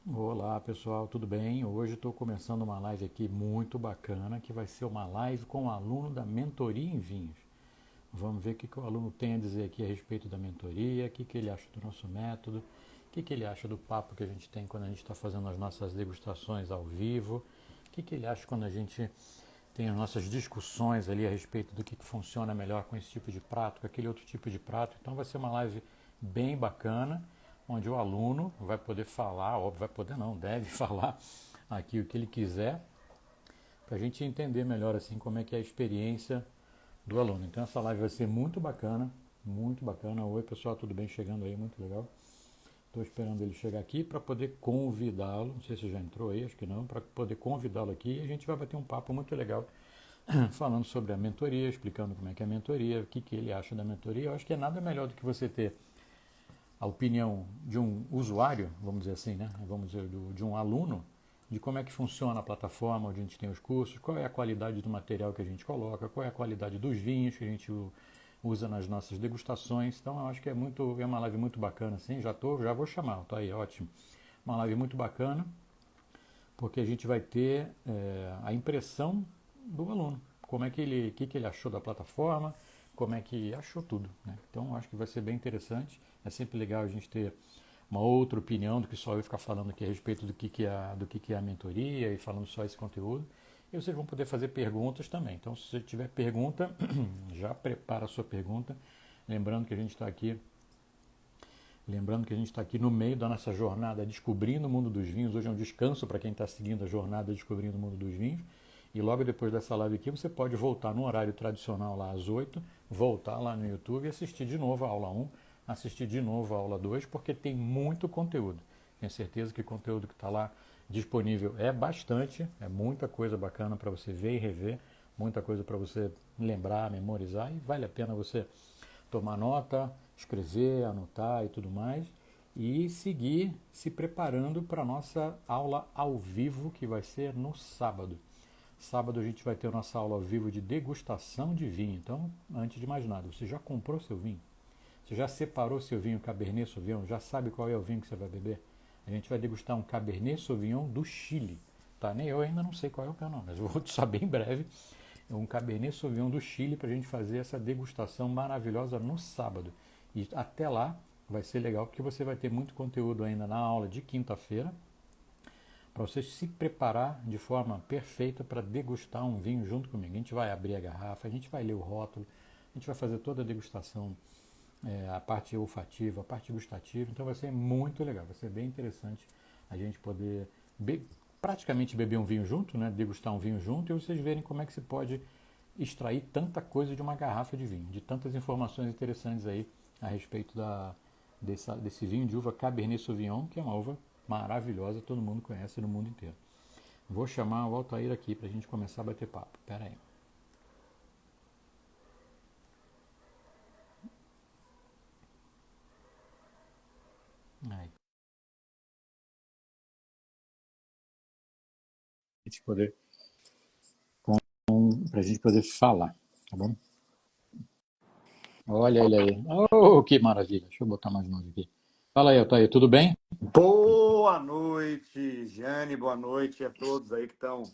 Olá pessoal, tudo bem? Hoje estou começando uma live aqui muito bacana, que vai ser uma live com o aluno da mentoria em vinhos. Vamos ver o que o aluno tem a dizer aqui a respeito da mentoria, o que ele acha do nosso método, o que ele acha do papo que a gente tem quando a gente está fazendo as nossas degustações ao vivo, o que ele acha quando a gente tem as nossas discussões ali a respeito do que funciona melhor com esse tipo de prato, com aquele outro tipo de prato. Então vai ser uma live bem bacana, onde o aluno vai poder falar, óbvio, vai poder não, deve falar aqui o que ele quiser, para a gente entender melhor assim como é que é a experiência do aluno. Então essa live vai ser muito bacana, muito bacana. Oi pessoal, tudo bem? Chegando aí, muito legal. Estou esperando ele chegar aqui para poder convidá-lo, não sei se já entrou aí, acho que não, para poder convidá-lo aqui e a gente vai bater um papo muito legal falando sobre a mentoria, explicando como é que é a mentoria, o que ele acha da mentoria. Eu acho que é nada melhor do que você ter a opinião de um usuário, vamos dizer assim, né? Vamos dizer, de um aluno, de como é que funciona a plataforma onde a gente tem os cursos, qual é a qualidade do material que a gente coloca, qual é a qualidade dos vinhos que a gente usa nas nossas degustações. Então eu acho que é uma live muito bacana, assim. Já vou chamar, tá aí, ótimo. Uma live muito bacana, porque a gente vai ter a impressão do aluno, como é que ele achou da plataforma, como é que achou tudo, né? Então acho que vai ser bem interessante. É sempre legal a gente ter uma outra opinião do que só eu ficar falando aqui a respeito que é a mentoria e falando só esse conteúdo. E vocês vão poder fazer perguntas também. Então, se você tiver pergunta, já prepara a sua pergunta. Lembrando que a gente está aqui Lembrando que a gente está aqui no meio da nossa jornada descobrindo o mundo dos vinhos. Hoje é um descanso para quem está seguindo a jornada descobrindo o mundo dos vinhos. E logo depois dessa live aqui, você pode voltar no horário tradicional lá às 8, voltar lá no YouTube e assistir de novo a aula 1, assistir de novo a aula 2, porque tem muito conteúdo. Tenho certeza que o conteúdo que está lá disponível é bastante, é muita coisa bacana para você ver e rever, muita coisa para você lembrar, memorizar, e vale a pena você tomar nota, escrever, anotar e tudo mais, e seguir se preparando para a nossa aula ao vivo, que vai ser no sábado. Sábado a gente vai ter a nossa aula ao vivo de degustação de vinho. Então, antes de mais nada, você já comprou seu vinho? Você já separou seu vinho Cabernet Sauvignon? Já sabe qual é o vinho que você vai beber? A gente vai degustar um Cabernet Sauvignon do Chile. Tá? Nem eu ainda não sei qual é o meu não, mas eu vou saber em breve. É um Cabernet Sauvignon do Chile para a gente fazer essa degustação maravilhosa no sábado. E até lá vai ser legal porque você vai ter muito conteúdo ainda na aula de quinta-feira para você se preparar de forma perfeita para degustar um vinho junto comigo. A gente vai abrir a garrafa, a gente vai ler o rótulo, a gente vai fazer toda a degustação, a parte olfativa, a parte gustativa. Então vai ser muito legal, vai ser bem interessante a gente poder praticamente beber um vinho junto, né? Degustar um vinho junto e vocês verem como é que se pode extrair tanta coisa de uma garrafa de vinho, de tantas informações interessantes aí a respeito desse vinho de uva Cabernet Sauvignon, que é uma uva maravilhosa, todo mundo conhece no mundo inteiro. Vou chamar o Altair aqui para a gente começar a bater papo. Pera aí. Aí. Para a gente poder falar, tá bom? Olha ele aí. Oh, que maravilha. Deixa eu botar mais longe aqui. Fala aí, Altair, tudo bem? Boa noite, Jane, boa noite a todos aí que estão,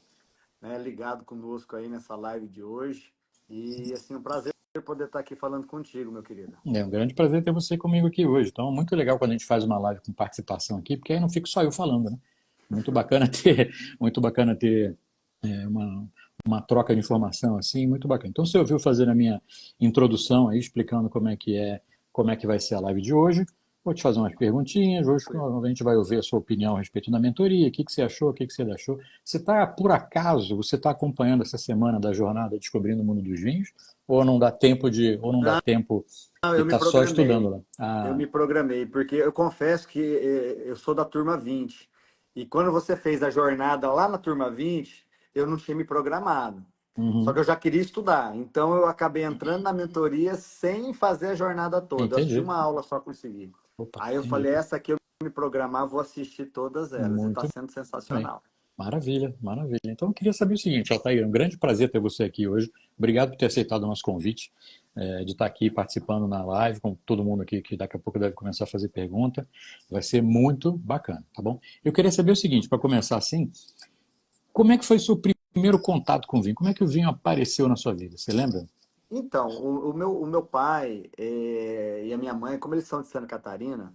ligados conosco aí nessa live de hoje. E assim, um prazer poder estar aqui falando contigo, meu querido. É um grande prazer ter você comigo aqui hoje. Então, muito legal quando a gente faz uma live com participação aqui, porque aí não fico só eu falando, né? Muito bacana ter, muito bacana ter é, uma, uma troca de informação assim, muito bacana. Então, você ouviu fazer a minha introdução aí, explicando como é que vai ser a live de hoje. Vou te fazer umas perguntinhas. Hoje a gente vai ouvir a sua opinião a respeito da mentoria, o que você achou, o que você achou. Você está, por acaso, você está acompanhando essa semana da jornada Descobrindo o Mundo dos Vinhos? Ou não dá tempo Não, e eu me está só estudando programei. lá? Eu Ah, me programei, porque eu confesso que eu sou da turma 20. E quando você fez a jornada lá na turma 20, eu não tinha me programado. Só que uhum, eu já queria estudar. Então eu acabei entrando na mentoria sem fazer a jornada toda. Eu assisti entendi. uma aula só consegui. Opa, Aí eu entendi. falei, essa aqui eu me programar, vou assistir todas elas. E está Muito sendo bem. sensacional. Maravilha, maravilha. Então eu queria saber o seguinte, Altair, é um grande prazer ter você aqui hoje. Obrigado por ter aceitado o nosso convite, de estar aqui participando na live com todo mundo aqui que daqui a pouco deve começar a fazer pergunta. Vai ser muito bacana, tá bom? Eu queria saber o seguinte, para começar assim, como é que foi o seu primeiro contato com o vinho? Como é que o vinho apareceu na sua vida? Você lembra? Então, o meu pai e a minha mãe, como eles são de Santa Catarina,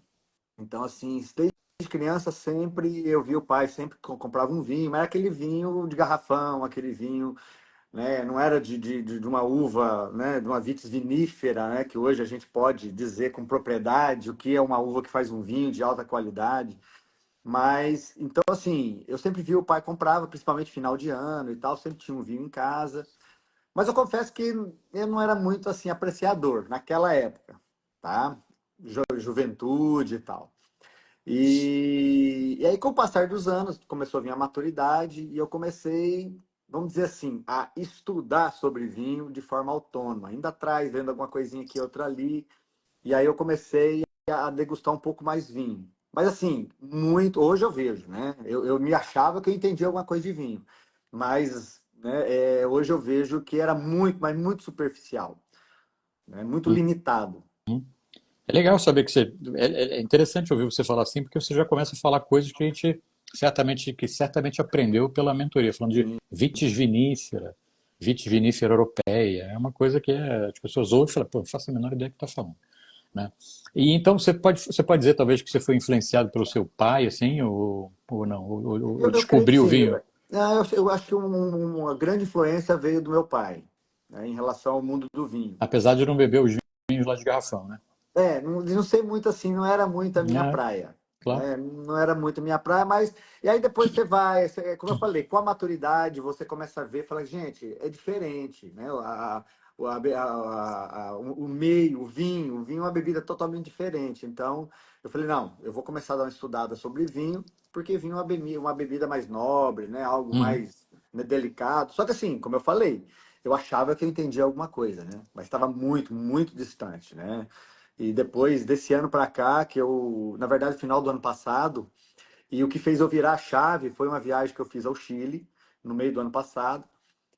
então, assim, desde criança sempre eu vi o pai sempre comprava um vinho, mas era aquele vinho de garrafão, aquele vinho, né? Não era de uma uva, né? De uma vitis vinífera, né? Que hoje a gente pode dizer com propriedade o que é uma uva que faz um vinho de alta qualidade. Mas, então, assim, eu sempre vi o pai comprava, principalmente final de ano e tal, sempre tinha um vinho em casa. Mas eu confesso que eu não era muito, assim, apreciador naquela época, tá? Juventude e tal. E aí, com o passar dos anos, começou a vir a maturidade e eu comecei, vamos dizer assim, a estudar sobre vinho de forma autônoma, indo atrás, vendo alguma coisinha aqui, outra ali. E aí eu comecei a degustar um pouco mais vinho. Mas assim, muito, hoje eu vejo, né? Eu me achava que eu entendia alguma coisa de vinho, mas né, hoje eu vejo que era muito, mas muito superficial, né? Muito limitado. É legal saber que você. É interessante ouvir você falar assim, porque você já começa a falar coisas que a gente certamente aprendeu pela mentoria, falando de Sim, vitis vinífera europeia. É uma coisa que as pessoas ouvem e falam, pô, não faço a menor ideia do que está falando. Né? E então você pode dizer talvez que você foi influenciado pelo seu pai, assim, ou não, ou eu creio que descobriu o sim. vinho, Eu acho que uma grande influência veio do meu pai, né, em relação ao mundo do vinho. apesar de não beber os vinhos lá de garrafão, né? Não sei muito assim, não era muito a minha É, praia. claro. Né? Não era muito a minha praia, mas. E aí depois você vai, como eu falei, com a maturidade, você começa a ver, fala, gente, é diferente, né? O meio, o vinho é uma bebida totalmente diferente. Então, eu falei, não, eu vou começar a dar uma estudada sobre vinho, porque vinho é uma bebida mais nobre, né? Algo Uhum. mais, né, delicado. Só que assim, como eu falei, eu achava que eu entendia alguma coisa, né? Mas estava muito, muito distante, né? E depois desse ano para cá, que eu, na verdade, final do ano passado, e o que fez eu virar a chave foi uma viagem que eu fiz ao Chile, no meio do ano passado.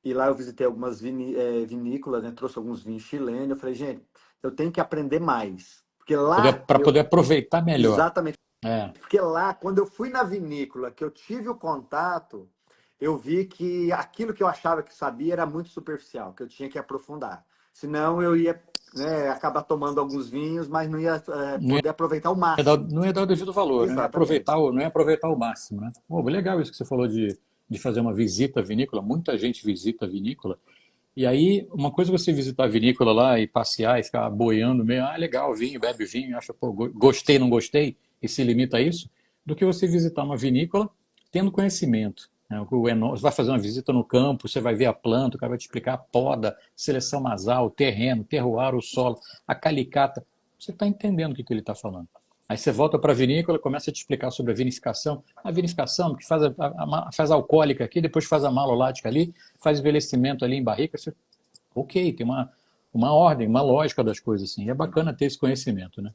E lá eu visitei algumas vinícolas, né? Trouxe alguns vinhos chilenos. Eu falei, gente, eu tenho que aprender mais. Porque lá, Para poder aproveitar melhor. exatamente, É, porque lá, quando eu fui na vinícola, que eu tive o contato, eu vi que aquilo que eu achava que sabia era muito superficial, que eu tinha que aprofundar. Senão eu ia, né, acabar tomando alguns vinhos, mas não ia, não poder aproveitar o dar, máximo. não ia dar o devido valor, né? Exatamente. Não ia aproveitar o máximo, né? Pô, legal isso que você falou de fazer uma visita à vinícola. Muita gente visita a vinícola. E aí, uma coisa é você visitar a vinícola lá e passear e ficar boiando meio, legal, vinho, bebe vinho, acha, pô, gostei, não gostei, e se limita a isso, do que você visitar uma vinícola tendo conhecimento. Né? Você vai fazer uma visita no campo, você vai ver a planta, o cara vai te explicar a poda, seleção masal, o terreno, o terroir, o solo, a calicata. Você está entendendo o que ele está falando. Aí você volta para a vinícola, começa a te explicar sobre a vinificação que faz a alcoólica aqui, depois faz a malolática ali, faz envelhecimento ali em barrica. Você, ok, tem uma ordem, uma lógica das coisas assim. E é bacana ter esse conhecimento, né?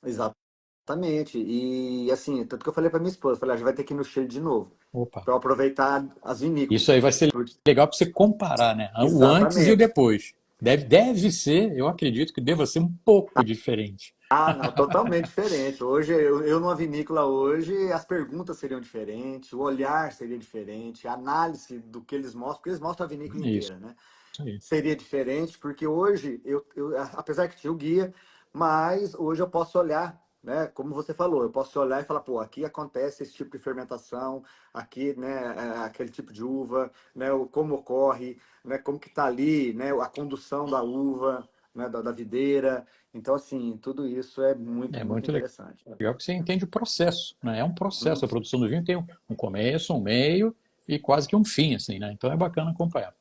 Exatamente. E assim, tanto que eu falei para minha esposa, falei, a gente vai ter que ir no Chile de novo, Opa. para aproveitar as Isso aí vinícolas. vai ser legal para você comparar, né? O antes e o Exatamente. depois. Deve ser, eu acredito que deva ser um pouco diferente. Ah, não, totalmente diferente. Hoje, eu numa vinícola hoje, as perguntas seriam diferentes, o olhar seria diferente, a análise do que eles mostram, porque eles mostram a vinícola Isso inteira, né? aí. Seria diferente, porque hoje, apesar que tinha o guia, mas hoje eu posso olhar, né? Como você falou, eu posso olhar e falar, pô, aqui acontece esse tipo de fermentação, aqui, né, aquele tipo de uva, né, como ocorre, né, como que tá ali, né, a condução da uva, né, da videira. Então, assim, tudo isso é muito, É muito muito interessante. legal que você entende o processo, né? É um processo. Hum. A produção do vinho tem um começo, um meio e quase que um fim, assim, né? Então é bacana acompanhar.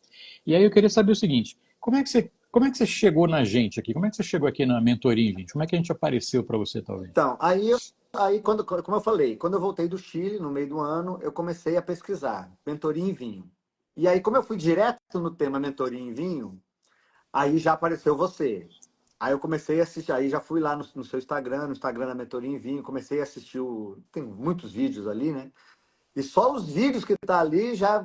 E aí eu queria saber o seguinte: como é que você chegou na gente aqui? Como é que você chegou aqui na mentoria em 20? Como é que a gente apareceu para você, talvez? Então, aí como eu falei, quando eu voltei do Chile, no meio do ano, eu comecei a pesquisar mentoria em vinho. E aí, como eu fui direto no tema mentoria em vinho, aí já apareceu você. Aí eu comecei a assistir, aí já fui lá no seu Instagram, no Instagram da Mentoria em Vinho, comecei a assistir tem muitos vídeos ali, né? E só os vídeos que tá ali já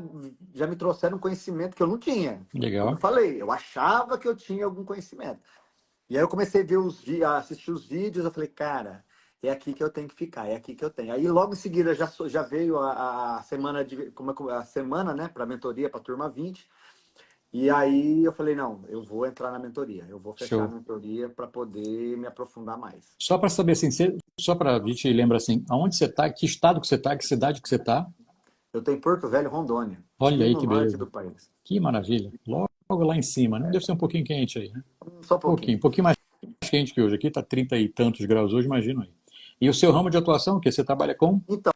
me trouxeram conhecimento que eu não tinha. Como eu Legal. falei, eu achava que eu tinha algum conhecimento. E aí eu comecei a ver a assistir os vídeos, eu falei, cara, é aqui que eu tenho que ficar, é aqui que eu tenho. Aí logo em seguida já veio a semana a semana, né, para mentoria, para turma 20. E aí eu falei, não, eu vou entrar na mentoria, eu vou fechar a Show. mentoria para poder me aprofundar mais. Só para saber assim, só para a gente lembrar assim, aonde você está, que estado que você está, que cidade que você está. Eu tô em Porto Velho, Rondônia, Olha aqui aí no que norte beleza. do país. Que maravilha. Logo lá em cima, né? Deve ser um pouquinho quente aí, né? Só um Um pouquinho. pouquinho mais quente que hoje. Aqui está 30 e tantos graus hoje, imagina aí. E o seu ramo de atuação, o que você trabalha com? Então,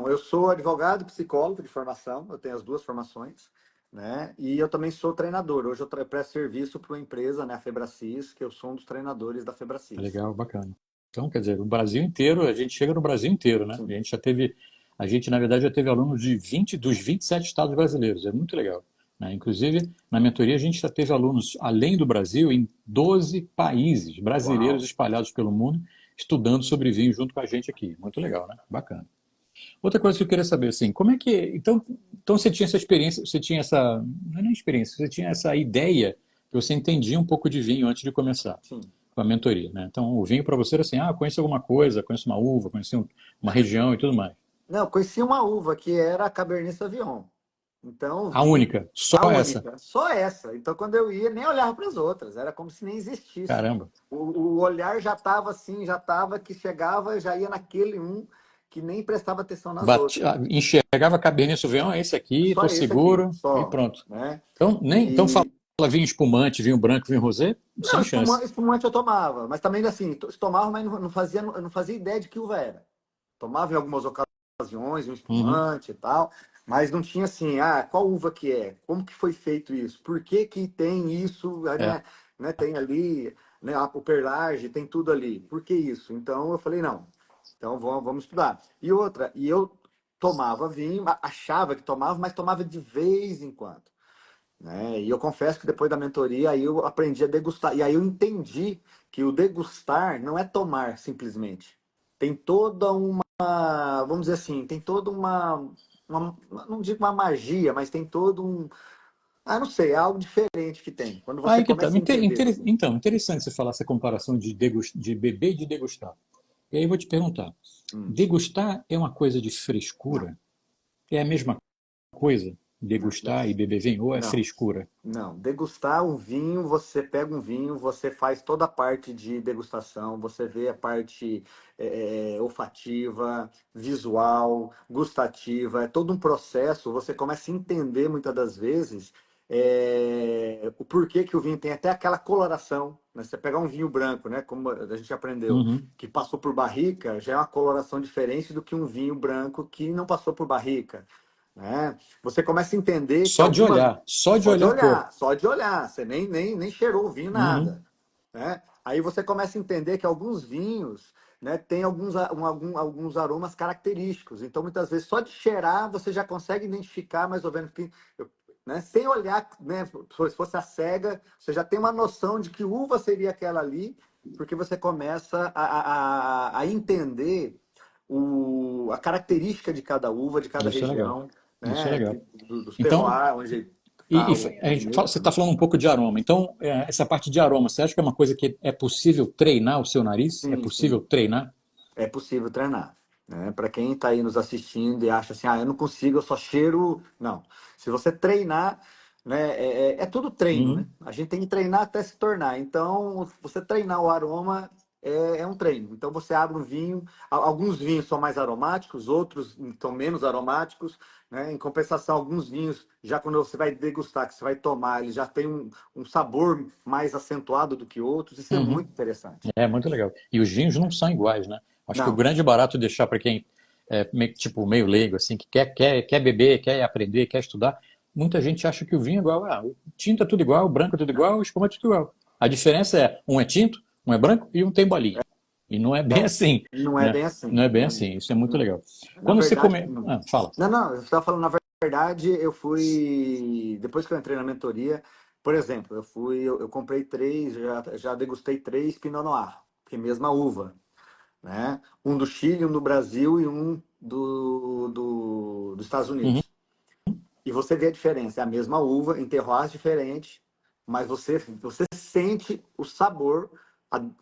eu sou advogado e psicólogo de formação, eu tenho as duas formações, né? E eu também sou treinador. Hoje eu presto serviço para uma empresa, né, a Febracis, que eu sou um dos treinadores da Febracis. Legal, bacana. Então, quer dizer, o Brasil inteiro, a gente chega no Brasil inteiro, né? Sim. A gente, na verdade, já teve alunos de 20 dos 27 estados brasileiros. É muito legal, né? Inclusive, na mentoria, a gente já teve alunos, além do Brasil, em 12 países brasileiros Uau. espalhados pelo mundo, estudando sobre vinho junto com a gente aqui. Muito legal, né? Bacana. Outra coisa que eu queria saber, assim, como é que. Então você tinha essa experiência, você tinha essa. Não é nem experiência, você tinha essa ideia que você entendia um pouco de vinho antes de começar Sim. com a mentoria, né? Então o vinho para você era assim, conheço alguma coisa, conheço uma uva, conheço uma região e tudo mais. Não, eu conheci uma uva que era a Cabernet Sauvignon. Então, A vinho, única, só a essa. única, só essa. Então, quando eu ia, nem olhava para as outras, era como se nem existisse. Caramba. O olhar já estava assim, já estava que chegava, já ia naquele um que nem prestava atenção nas outras. Enxergava Cabernet Sauvignon, é esse aqui, Só estou esse aqui, seguro e só, pronto. né? Então fala E vinho espumante, vinho branco, vinho rosé, não, sem chance. espumante eu tomava, mas também assim, tomava, mas não fazia ideia de que uva era. Tomava em algumas ocasiões um Uhum, espumante e tal, mas não tinha assim, qual uva que é? Como que foi feito isso? Por que que tem isso, é. né? Tem ali, né, o perlage, tem tudo ali. Por que isso? Então eu falei, não. Então vamos estudar. E outra, e eu tomava vinho, achava que tomava, mas tomava de vez em quando, né? E eu confesso que depois da mentoria aí eu aprendi a degustar. E aí eu entendi que o degustar não é tomar simplesmente. Tem toda uma, vamos dizer assim, tem toda uma não digo uma magia, mas tem todo um, não sei, é algo diferente que tem. Quando você Aí que tá. começa a entender assim. Então, interessante você falar essa comparação de beber e de degustar. E aí eu vou te perguntar: Hum, degustar é uma coisa de não, frescura? É a mesma coisa? não, Degustar e beber vinho? Ou é não. frescura? Não, degustar um vinho, você pega um vinho, você faz toda a parte de degustação, você vê a parte olfativa, visual, gustativa, é todo um processo, você começa a entender muitas das vezes o porquê que o vinho tem até aquela coloração, né? Você pegar um vinho branco, né, como a gente aprendeu, Uhum. que passou por barrica, já é uma coloração diferente do que um vinho branco que não passou por barrica, né? Você começa a entender que algumas. Só de olhar a cor. Só de olhar, você nem cheirou o vinho, Uhum. nada, né? Aí você começa a entender que alguns vinhos, né, têm alguns aromas característicos. Então, muitas vezes, só de cheirar, você já consegue identificar mais ou menos que, né, sem olhar, né, se fosse a cega, você já tem uma noção de que uva seria aquela ali, porque você começa a entender a característica de cada uva, de cada Isso é legal. região, Isso é né, legal. dos Então, terroirs, onde está a o gente vinhedo você está também. falando um pouco de aroma. Então, essa parte de aroma, você acha que é uma coisa que é possível treinar o seu nariz? É Sim, possível sim. treinar? É possível treinar, né? Para quem está aí nos assistindo e acha assim, eu não consigo, eu só cheiro. Não. Se você treinar, né, é tudo treino, né? Uhum. A gente tem que treinar até se tornar. Então, você treinar o aroma é um treino. Então, você abre um vinho, alguns vinhos são mais aromáticos, outros são menos aromáticos, né? Em compensação, alguns vinhos, já quando você vai degustar, que você vai tomar, ele já tem um sabor mais acentuado do que outros. Isso é Uhum. muito interessante. É muito legal. E os vinhos não são iguais, né? Acho que o Não, grande barato de deixar para quem tipo meio leigo, assim, que quer beber, quer aprender, quer estudar, muita gente acha que o vinho é igual. O tinto é tudo igual, o branco é tudo igual, o espumante é tudo igual. A diferença é um é tinto, um é branco e um tem bolinha. E não é bem assim, não é né? bem Não assim. é bem assim. Isso é muito legal. Na Quando você verdade, come. não. Fala. Não, eu estava falando, na verdade, eu fui. Depois que eu entrei na mentoria, por exemplo, eu comprei três, já degustei três Pinot Noir, que é a mesma uva, né? Um do Chile, um do Brasil e um dos dos Estados Uhum. Unidos. E você vê a diferença, é a mesma uva, em terroirs diferentes, mas você sente o sabor,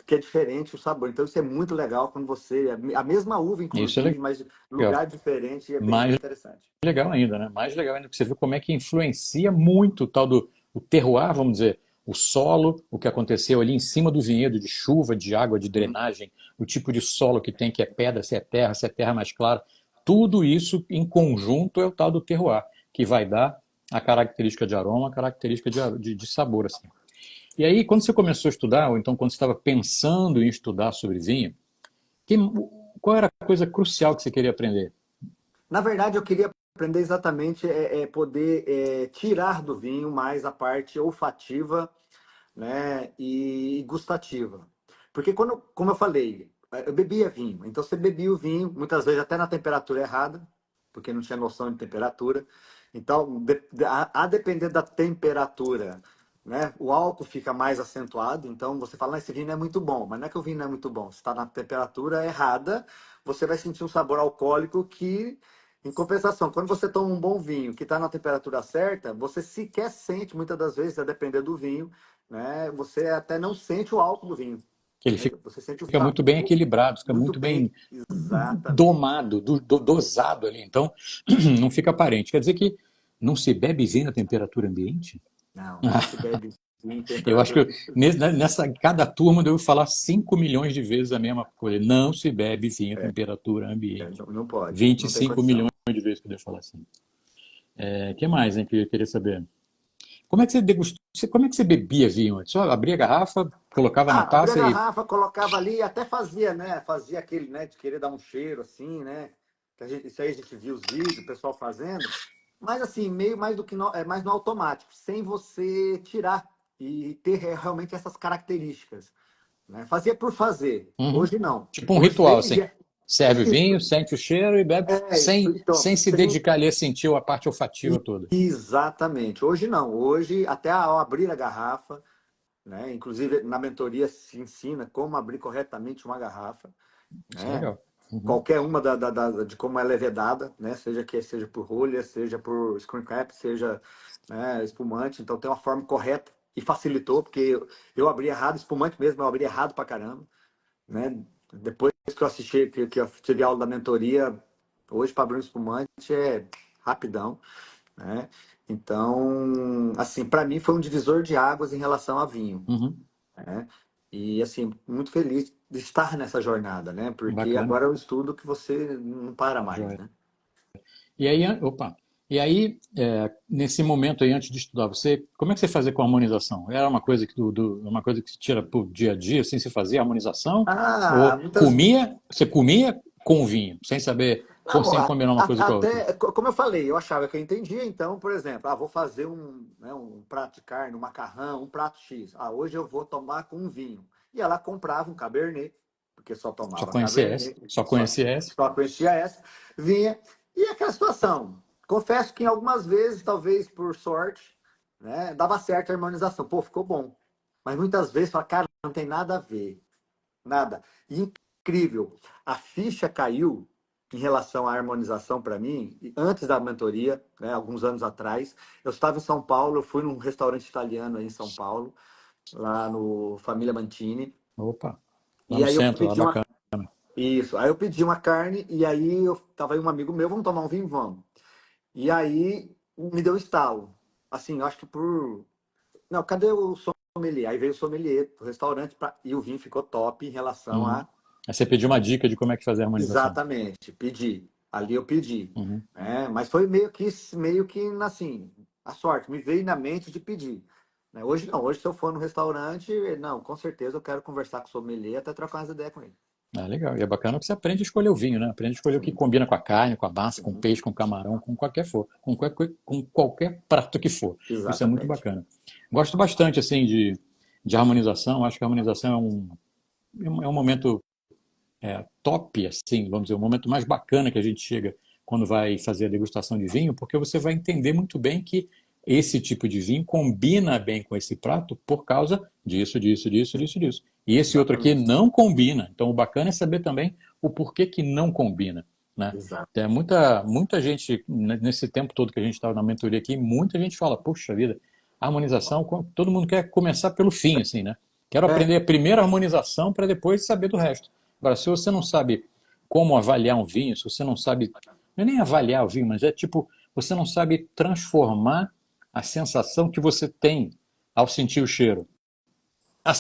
que é diferente o sabor. Então isso é muito legal quando você, a mesma uva, Isso é inclusive, mas legal. lugar diferente, é bem Mais interessante. legal ainda, né? Mais legal ainda, porque você vê como é que influencia muito o tal do o terroir, vamos dizer, o solo, o que aconteceu ali em cima do vinhedo, de chuva, de água, de Uhum. drenagem, o tipo de solo que tem, que é pedra, se é terra mais clara. Tudo isso em conjunto é o tal do terroir, que vai dar a característica de aroma, a característica de sabor, assim. E aí, quando você começou a estudar, ou então quando você estava pensando em estudar sobre vinho, que, qual era a coisa crucial que você queria aprender? Na verdade, eu queria aprender exatamente poder tirar do vinho mais a parte olfativa, né, e gustativa. Porque como eu falei, eu bebia vinho. Então você bebia o vinho, muitas vezes até na temperatura errada, porque não tinha noção de temperatura. Então, a depender da temperatura, né, o álcool fica mais acentuado. Então você fala, esse vinho não é muito bom. Mas não é que o vinho não é muito bom. Se está na temperatura errada, você vai sentir um sabor alcoólico que, em compensação, quando você toma um bom vinho que está na temperatura certa, você sequer sente, muitas das vezes, a depender do vinho, né? Você até não sente o álcool do vinho. Que ele Né? Você sente o fica muito bem sabor equilibrado, fica muito muito bem. bem Exatamente. domado, dosado ali. Então, não fica aparente. Quer dizer que não se bebe vinho na temperatura ambiente? Não, não se bebe em Eu acho temperatura. que nessa cada turma eu devo falar 5 milhões de vezes a mesma coisa. Não se bebe vinho a É, temperatura ambiente. não, não pode, vinte e não tem cinco condição. milhões de vezes que eu devo falar assim. O que mais, hein, que eu queria saber? Como é que você degustou? Como é que você bebia vinho antes? Só abria a garrafa, colocava na Ah, abria a taça e. garrafa, colocava ali e até fazia, né? Fazia aquele, né, de querer dar um cheiro assim, né? Isso aí a gente viu os vídeos, o pessoal fazendo. Mas assim, meio mais do que mais no automático, sem você tirar e ter realmente essas características, né? Fazia por fazer. Uhum. Hoje não. Tipo um Hoje ritual, desde assim. Serve o vinho, isso. sente o cheiro e bebe, Então, sem se dedicar ali a sentir a parte olfativa toda. exatamente. Hoje não. Hoje, até ao abrir a garrafa, né? Inclusive na mentoria se ensina como abrir corretamente uma garrafa, Isso é né? legal. Uhum. Qualquer uma de como ela é vedada, né? Seja por rolha, seja por screen cap, seja, né, espumante. Então tem uma forma correta e facilitou, porque eu abri errado, espumante mesmo, eu abri errado pra caramba, né? Depois que eu assisti, que eu tive aula da mentoria, hoje para abrir um espumante é rapidão, né? Então, assim, para mim foi um divisor de águas em relação a vinho, Uhum. né? E assim, muito feliz de estar nessa jornada, né? Porque Bacana. agora é um estudo que você não para mais, Joia. né? E aí, opa. E aí, nesse momento aí, antes de estudar, como é que você fazia com a harmonização? Era uma coisa uma coisa que se tira pro dia a dia, assim, você fazia harmonização? Ah, Ou muitas. você comia com vinho, sem saber, Não, sem combinar uma coisa com a outra? até, como eu falei, eu achava que eu entendia, então, por exemplo, vou fazer um prato de carne, um macarrão, um prato X. Hoje eu vou tomar com um vinho. E ela comprava um Cabernet, porque só Só tomava conhecia essa? Cabernet, Só conhecia essa? só conhecia essa, vinha. E aquela situação. Confesso que em algumas vezes, talvez por sorte, né, dava certo a harmonização. Pô, ficou bom. Mas muitas vezes fala, cara, não tem nada a ver. Nada. E incrível. A ficha caiu em relação à harmonização para mim, antes da mentoria, né, alguns anos atrás. Eu estava em São Paulo, eu fui num restaurante italiano aí em São Paulo, lá no Família Mantini. Opa, lá E no aí eu centro, lá pedi uma. bacana. Isso, aí eu pedi uma carne, e aí eu tava aí um amigo meu, vamos tomar um vinho, vamos. E aí me deu um estalo. Assim, eu acho que por. Não, cadê o sommelier? Aí veio o sommelier pro restaurante e o vinho ficou top em relação Uhum. a. Aí você pediu uma dica de como é que fazer a harmonização. Exatamente, pedi. Ali eu pedi. Uhum. Né? Mas foi meio que assim, a sorte, me veio na mente de pedir. Né? Hoje não, hoje se eu for no restaurante, não, com certeza eu quero conversar com o sommelier até trocar umas ideias com ele. Ah, legal. E é bacana que você aprende a escolher o vinho, né? Aprende a escolher o que Sim, combina com a carne, com a massa, com o sim, peixe, com o camarão, com qualquer for, com qualquer prato que for. Isso é muito exatamente. bacana. Gosto bastante, assim, de harmonização. Acho que a harmonização é um momento top, assim, vamos dizer, o momento mais bacana que a gente chega quando vai fazer a degustação de vinho, porque você vai entender muito bem que esse tipo de vinho combina bem com esse prato por causa disso, disso, disso, disso, disso. E esse outro aqui Exatamente. não combina. Então, o bacana é saber também o porquê que não combina. né? Exato. Tem muita gente, nesse tempo todo que a gente estava na mentoria aqui, muita gente fala, poxa vida, a harmonização, todo mundo quer começar pelo fim, assim, né? Quero É, aprender a primeira harmonização para depois saber do resto. Agora, se você não sabe como avaliar um vinho, se você não sabe, não é nem avaliar o vinho, mas é tipo, você não sabe transformar a sensação que você tem ao sentir o cheiro, a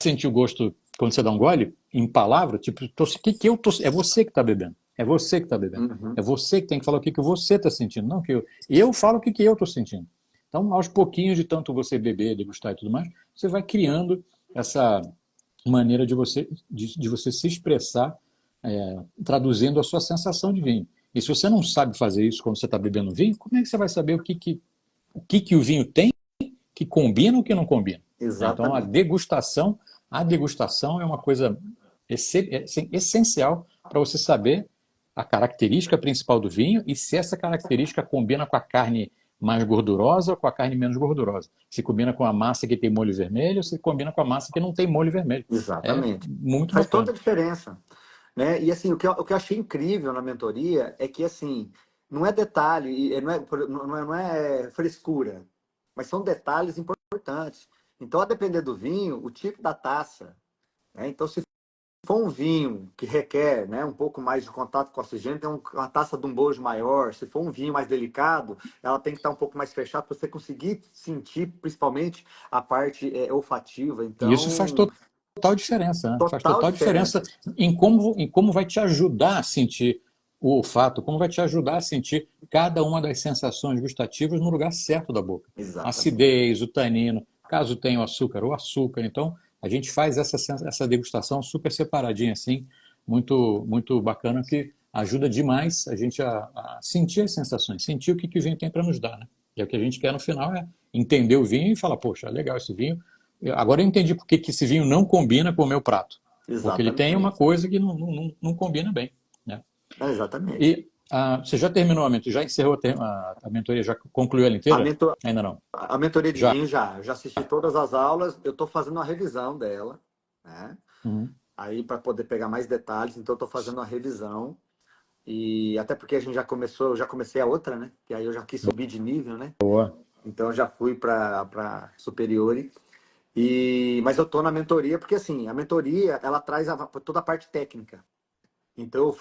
sentir o gosto quando você dá um gole, em palavra, tipo, que eu tô, é você que está bebendo. É você que está bebendo. É uhum, você que tem que falar o que você está sentindo, não que eu falo o que eu estou sentindo. Então, aos pouquinhos de tanto você beber, degustar e tudo mais, você vai criando essa maneira de você se expressar, traduzindo a sua sensação de vinho. E se você não sabe fazer isso quando você está bebendo vinho, como é que você vai saber o que o vinho tem que combina ou que não combina? Né? Então, exatamente. a degustação é uma coisa essencial para você saber a característica principal do vinho e se essa característica combina com a carne mais gordurosa ou com a carne menos gordurosa. Se combina com a massa que tem molho vermelho ou se combina com a massa que não tem molho vermelho. É Exatamente. muito Faz toda bacana. a diferença, né? E assim, o que eu achei incrível na mentoria é que assim, não é detalhe, não é frescura, mas são detalhes importantes. Então, a depender do vinho, o tipo da taça, né? Então, se for um vinho que requer, né, um pouco mais de contato com o oxigênio, tem uma taça de um bojo maior. Se for um vinho mais delicado, ela tem que estar um pouco mais fechada para você conseguir sentir, principalmente, a parte olfativa. E isso faz Então, total diferença, né? Faz total total diferença diferença. em como vai te ajudar a sentir o olfato, como vai te ajudar a sentir cada uma das sensações gustativas no lugar certo da boca. A Exatamente. acidez, o tanino, caso tenha o açúcar. Então, a gente faz essa degustação super separadinha assim, muito, muito bacana, que ajuda demais a gente a sentir as sensações, sentir o que o vinho tem para nos dar, né? E é o que a gente quer no final é entender o vinho e falar, poxa, legal esse vinho, agora eu entendi por que esse vinho não combina com o meu prato. Porque ele tem uma Exatamente. coisa que não combina bem. Né? Exatamente. E você já terminou a mentoria? Já encerrou a mentoria? Já concluiu ela A, inteira? mento, Ainda não. a mentoria de Já? vinho já assisti todas as aulas, eu estou fazendo uma revisão dela, né? Uhum. Aí para poder pegar mais detalhes, então eu estou fazendo uma revisão. E até porque a gente já começou, eu já comecei a outra, né? Que aí eu já quis subir de nível, né? Boa. Então eu já fui para superiore. Mas eu tô na mentoria porque assim, a mentoria ela traz toda a parte técnica. Então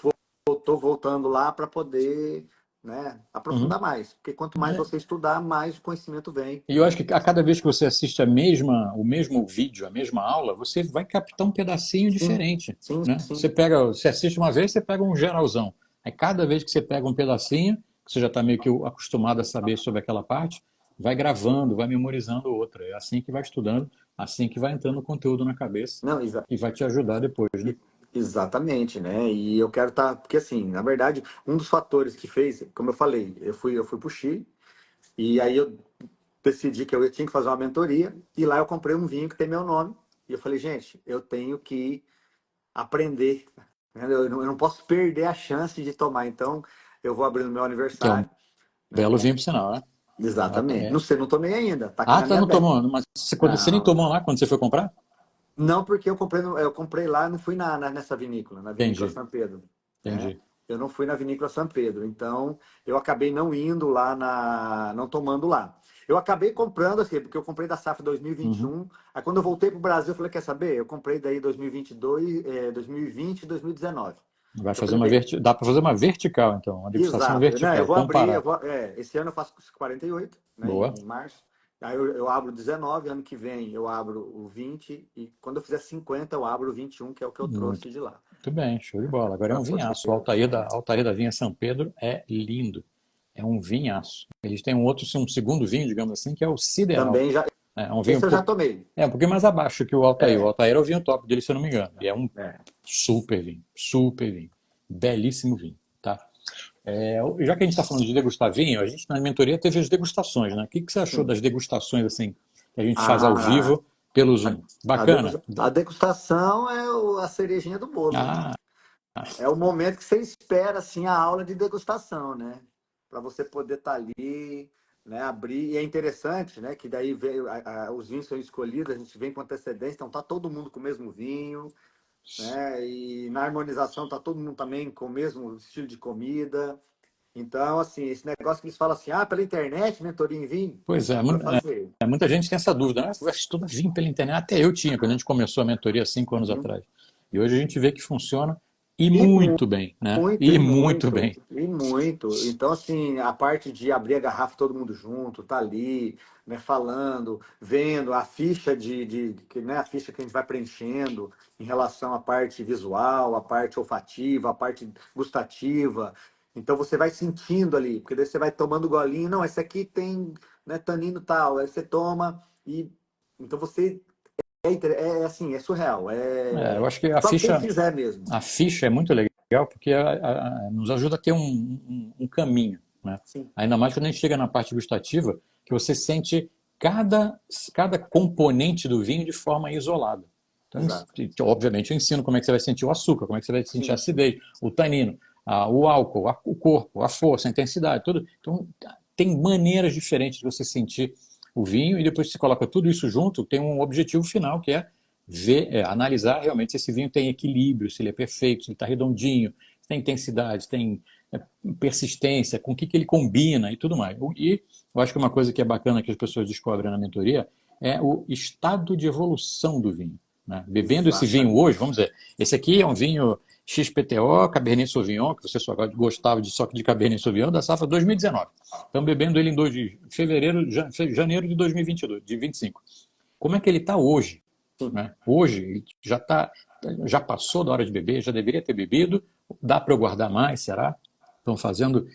tô voltando lá para poder, né, Uhum. aprofundar mais, porque quanto mais É. você estudar, mais o conhecimento vem. E eu acho que a cada vez que você assiste o mesmo vídeo, a mesma aula, você vai captar um pedacinho Sim, diferente. sim, Né? sim. Você assiste uma vez, você pega um geralzão. Aí cada vez que você pega um pedacinho, que você já está meio que acostumado a saber sobre aquela parte, vai gravando, vai memorizando outra. É assim que vai estudando, assim que vai entrando o conteúdo na cabeça Não, e vai te ajudar depois, né? exatamente, né? E eu quero estar, porque assim, na verdade, um dos fatores que fez, como eu falei, eu fui pro Chile e aí eu decidi que eu tinha que fazer uma mentoria e lá eu comprei um vinho que tem meu nome e eu falei, gente, eu tenho que aprender, né? Eu não posso perder a chance de tomar, então eu vou abrir no meu Que é um aniversário, né? belo vinho, por sinal, né? Exatamente. Não É. sei, não tomei ainda, tá aqui Ah, na tá, minha não adega. tomou. Mas você nem Não, tomou lá quando você foi comprar? não porque eu comprei lá, não fui nessa vinícola, na vinícola Entendi, São Pedro, né? entendi. Eu não fui na vinícola São Pedro, então eu acabei não indo lá não tomando lá. Eu acabei comprando assim, porque eu comprei da safra Uhum. 2021. Aí quando eu voltei pro Brasil, eu falei, quer saber? Eu comprei daí 2022, 2020 e 2019. Vai Eu fazer falei, bem, dá para fazer uma vertical, então, uma degustação exato. Não, eu vertical, vou abrir, comparar. esse ano eu faço 48, né, Boa, em março. Aí eu abro 19, ano que vem eu abro o 20 e quando eu fizer 50 eu abro o 21, que é o que eu muito, trouxe de lá. muito bem, show de bola. Agora é Para um poder. vinhaço. O Altair da Vinha São Pedro é lindo. É um vinhaço. Eles têm um segundo vinho, digamos assim, que é o Sideral. Também já. É um vinho Esse eu já tomei. um pouquinho mais abaixo que o Altair. O É, Altair é o vinho top dele, se eu não me engano. E é um é. super vinho, super vinho. Belíssimo vinho, tá? Já que a gente está falando de degustar vinho, a gente na mentoria teve as degustações, né? O que você achou Sim. das degustações assim que a gente faz ao A, vivo pelo a, Zoom? Bacana? a degustação é a cerejinha do bolo, né? Ah, É o momento que você espera assim a aula de degustação, né? Para você poder estar ali, né? Abrir. E é interessante, né? Que daí os vinhos são escolhidos, a gente vem com antecedência, então tá todo mundo com o mesmo vinho, né? E na harmonização tá todo mundo também com o mesmo estilo de comida. Então, assim, esse negócio que eles falam assim, pela internet, mentoria em vinho, Pois é, dá para fazer. muita gente tem essa dúvida, né? Eu estudo vinho pela internet. Até eu tinha, quando a gente começou a mentoria 5 anos Uhum. atrás. E hoje a gente vê que funciona e E muito bem, né? muito, E e muito muito, bem. e muito. Então, assim, a parte de abrir a garrafa todo mundo junto, tá ali, né, falando, vendo a ficha né, a ficha que a gente vai preenchendo em relação à parte visual, à parte olfativa, à parte gustativa. Então você vai sentindo ali, porque daí você vai tomando golinho, não, esse aqui tem, né, tanino tal, aí você toma e então você é assim, é surreal, Eu acho que a só quem ficha, fizer mesmo. a ficha é muito legal porque nos ajuda a ter um caminho, né? Sim, Ainda mais quando a gente chega na parte gustativa, que você sente cada, cada componente do vinho de forma isolada. Então, exato. obviamente, eu ensino como é que você vai sentir o açúcar, como é que você vai sentir a Sim, sim. acidez, o tanino, o álcool, o corpo, a força, a intensidade, tudo. Então, tem maneiras diferentes de você sentir o vinho e depois você coloca tudo isso junto, tem um objetivo final que é ver, analisar realmente se esse vinho tem equilíbrio, se ele é perfeito, se ele está redondinho, se tem intensidade, se tem persistência, com o que ele combina e tudo mais. E eu acho que uma coisa que é bacana que as pessoas descobrem na mentoria é o estado de evolução do vinho. Né? Bebendo esse vinho hoje, Exatamente. vamos dizer, esse aqui é um vinho XPTO, Cabernet Sauvignon, que você só gostava de só de Cabernet Sauvignon, da safra 2019. Estamos bebendo ele em 2 de fevereiro, janeiro de 2022, de 25. Como é que ele está hoje? Sim. Né? Hoje ele já passou da hora de beber, já deveria ter bebido, dá para eu guardar mais, será? Estão fazendo,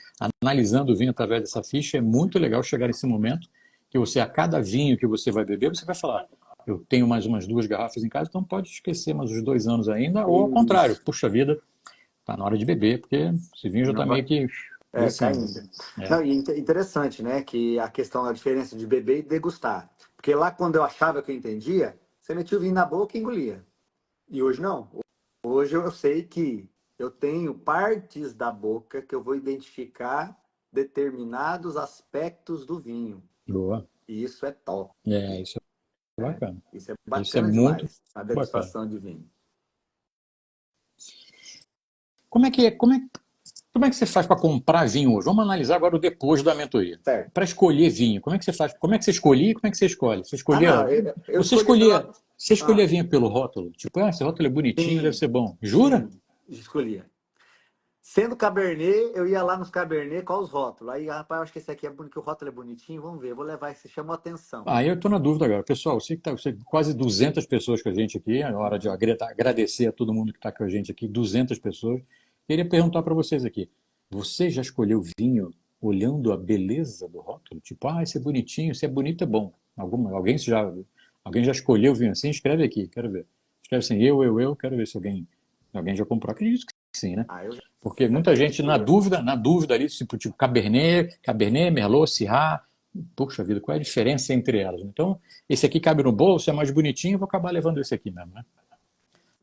analisando o vinho através dessa ficha, é muito legal chegar nesse momento que você, a cada vinho que você vai beber, você vai falar, eu tenho mais umas 2 garrafas em casa, então pode esquecer mais uns 2 anos ainda, ou ao contrário, Isso. puxa vida, está na hora de beber, porque esse vinho já está Não vai. meio que É, descendo. caindo. É. Não, e interessante, né? Que a questão da diferença de beber e degustar. Porque lá quando eu achava que eu entendia, você metia o vinho na boca e engolia. E hoje não. Hoje eu sei que eu tenho partes da boca que eu vou identificar determinados aspectos do vinho. Boa. E isso é top. Isso é bacana. Isso é Isso é bacana muito demais, a bacana. degustação de vinho. Como é que, como é que você faz para comprar vinho hoje? Vamos analisar agora o depois da mentoria. Certo. Para escolher vinho, como é que você faz? Como é que você escolhia? Como é que você escolhe? Você Não, escolhia, eu você escolhi escolhia, pela. você Ah, escolhia vinho pelo rótulo? Tipo, esse rótulo é bonitinho, deve sim, ser bom. Jura? sim, escolhia. Sendo Cabernet, eu ia lá nos Cabernet com os rótulos. Aí, rapaz, eu acho que esse aqui é bonito, que o rótulo é bonitinho, vamos ver, eu vou levar esse, chamou atenção. Aí eu estou na dúvida agora. Pessoal, você que está quase 200 pessoas com a gente aqui, é hora de Uhum. agradecer a todo mundo que está com a gente aqui, 200 pessoas. Queria perguntar para vocês aqui, você já escolheu vinho olhando a beleza do rótulo? Tipo, esse é bonitinho, se é bonito é bom. Alguém já escolheu vinho assim? Escreve aqui, quero ver. Escreve assim, quero ver se alguém já comprou. Acredito que sim, né? Ah, eu Porque já muita peguei gente por. na dúvida ali, tipo Cabernet, Merlot, Syrah, puxa vida, qual é a diferença entre elas? Então, esse aqui cabe no bolso, é mais bonitinho, vou acabar levando esse aqui mesmo, né?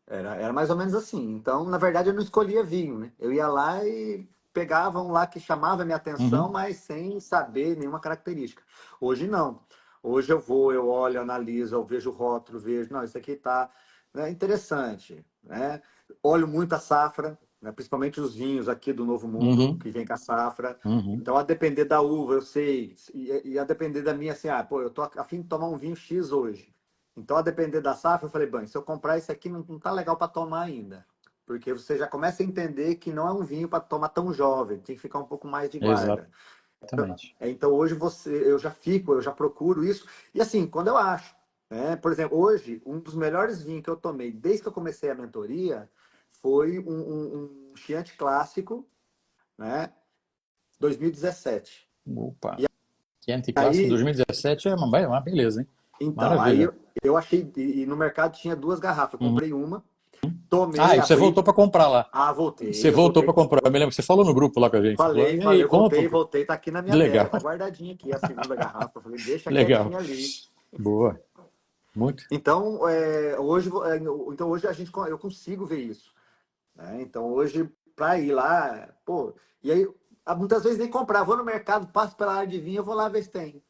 Era mais ou menos assim. Então, na verdade, eu não escolhia vinho, né? Eu ia lá e pegava um lá que chamava a minha atenção, Uhum, mas sem saber nenhuma característica. Hoje não. Hoje eu vou, eu olho, analiso, eu vejo o rótulo, vejo, não, isso aqui tá, né, interessante, né? Olho muito a safra, né, principalmente os vinhos aqui do Novo Mundo, uhum, que vem com a safra. uhum. Então, a depender da uva, eu sei, e a depender da minha, assim, pô, eu tô a fim de tomar um vinho X hoje. Então, a depender da safra, eu falei, bem, se eu comprar esse aqui, não tá legal para tomar ainda. Porque você já começa a entender que não é um vinho para tomar tão jovem, tem que ficar um pouco mais de guarda. Então, Exatamente. então, hoje eu já procuro isso. E assim, quando eu acho, né? Por exemplo, hoje, um dos melhores vinhos que eu tomei desde que eu comecei a mentoria foi um Chianti clássico, né? 2017. Opa, Chianti Classic Aí, 2017 é uma beleza, hein? então, aí Maravilha. eu achei, e no mercado tinha duas garrafas, eu Uhum. comprei uma, tomei, E você voltou abri. para comprar lá. Voltei, Você eu voltou para voltei. comprar. Eu me lembro que você falou no grupo lá com a gente. Você falou, Falei, e aí, falei, compra? voltei, voltei, tá aqui na minha adega, Legal, tá guardadinha aqui a segunda garrafa. Falei, deixa legal. quietinha ali. Boa, muito. Então, então hoje eu consigo ver isso, né? Então hoje, para ir lá, pô, e aí muitas vezes nem comprar, vou no mercado, passo pela área de vinho, eu vou lá ver se tem.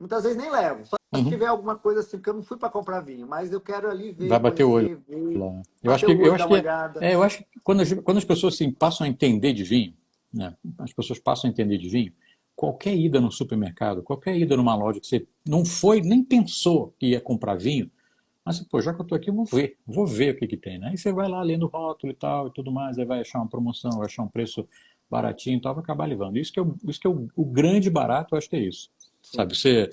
muitas vezes nem levo. Só se Uhum. tiver alguma coisa assim, porque eu não fui para comprar vinho, mas eu quero ali Vai ver, bater o olho conhecer, ver, lá. bater o Eu olho, acho dar uma que, olhada. eu acho que quando as pessoas assim, passam a entender de vinho, né? As pessoas passam a entender de vinho, qualquer ida no supermercado, qualquer ida numa loja que você não foi, nem pensou que ia comprar vinho, mas, pô, já que eu estou aqui, eu vou ver o que que tem, né? Aí você vai lá lendo o rótulo e tal e tudo mais, aí vai achar uma promoção, vai achar um preço baratinho e tal, vai acabar levando. Isso que é o grande barato, eu acho que é isso. Sim, Sabe, você,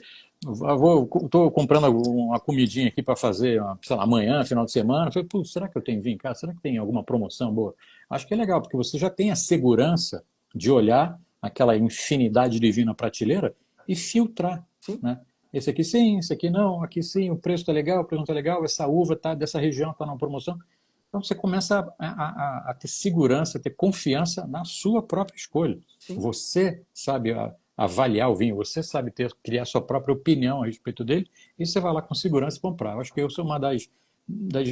estou comprando uma comidinha aqui para fazer, sei lá, amanhã, final de semana, eu falei, pô, será que eu tenho vinho em casa? Será que tem alguma promoção boa? Acho que é legal, porque você já tem a segurança de olhar aquela infinidade de vinho na prateleira e filtrar, sim, né? Esse aqui sim, esse aqui não, aqui sim, o preço está legal, o preço não está legal, essa uva tá, dessa região está na promoção. Então você começa a ter segurança, a ter confiança na sua própria escolha. sim. Você sabe avaliar o vinho, você sabe criar sua própria opinião a respeito dele, e você vai lá com segurança e comprar. Eu acho que isso é uma das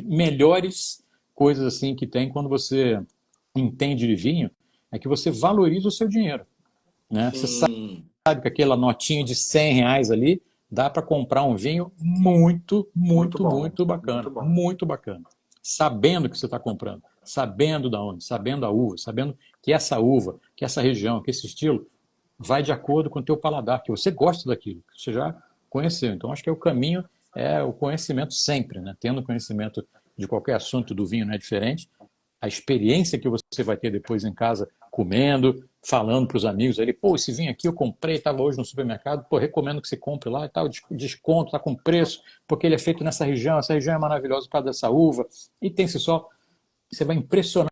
melhores coisas assim que tem quando você entende de vinho, é que você valoriza o seu dinheiro. Né? Você Sim, sabe que aquela notinha de R$ 100 ali dá para comprar um vinho muito bom, muito muito bacana. bom. Muito bacana. Sabendo que você está comprando, sabendo da onde, sabendo a uva, sabendo que essa uva, que essa região, que esse estilo vai de acordo com o teu paladar, que você gosta daquilo, que você já conheceu. Então, acho que o caminho é o conhecimento sempre, né? Tendo conhecimento de qualquer assunto do vinho não é diferente, a experiência que você vai ter depois em casa comendo, falando para os amigos ali, pô, esse vinho aqui eu comprei, estava hoje no supermercado, pô, recomendo que você compre lá e tal, desconto, está com preço, porque ele é feito nessa região, essa região é maravilhosa por causa dessa uva, e tem-se só, você vai impressionar,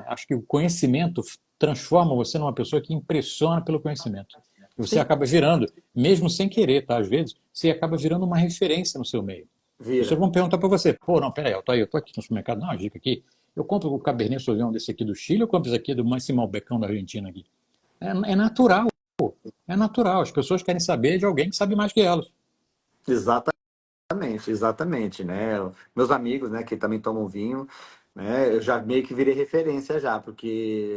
acho que o conhecimento transforma você numa pessoa que impressiona pelo conhecimento. E você Sim, acaba virando, mesmo sem querer, tá? Às vezes, você acaba virando uma referência no seu meio. As pessoas vira. vão perguntar para você, pô, não, peraí, eu tô aqui no supermercado, dá uma dica aqui. Eu compro o Cabernet Sauvignon desse aqui do Chile, eu compro esse aqui do Máximo Malbecão da Argentina aqui. É natural, pô. É natural. As pessoas querem saber de alguém que sabe mais que elas. Exatamente, exatamente, né? Meus amigos, né, que também tomam vinho, né? Eu já meio que virei referência já, porque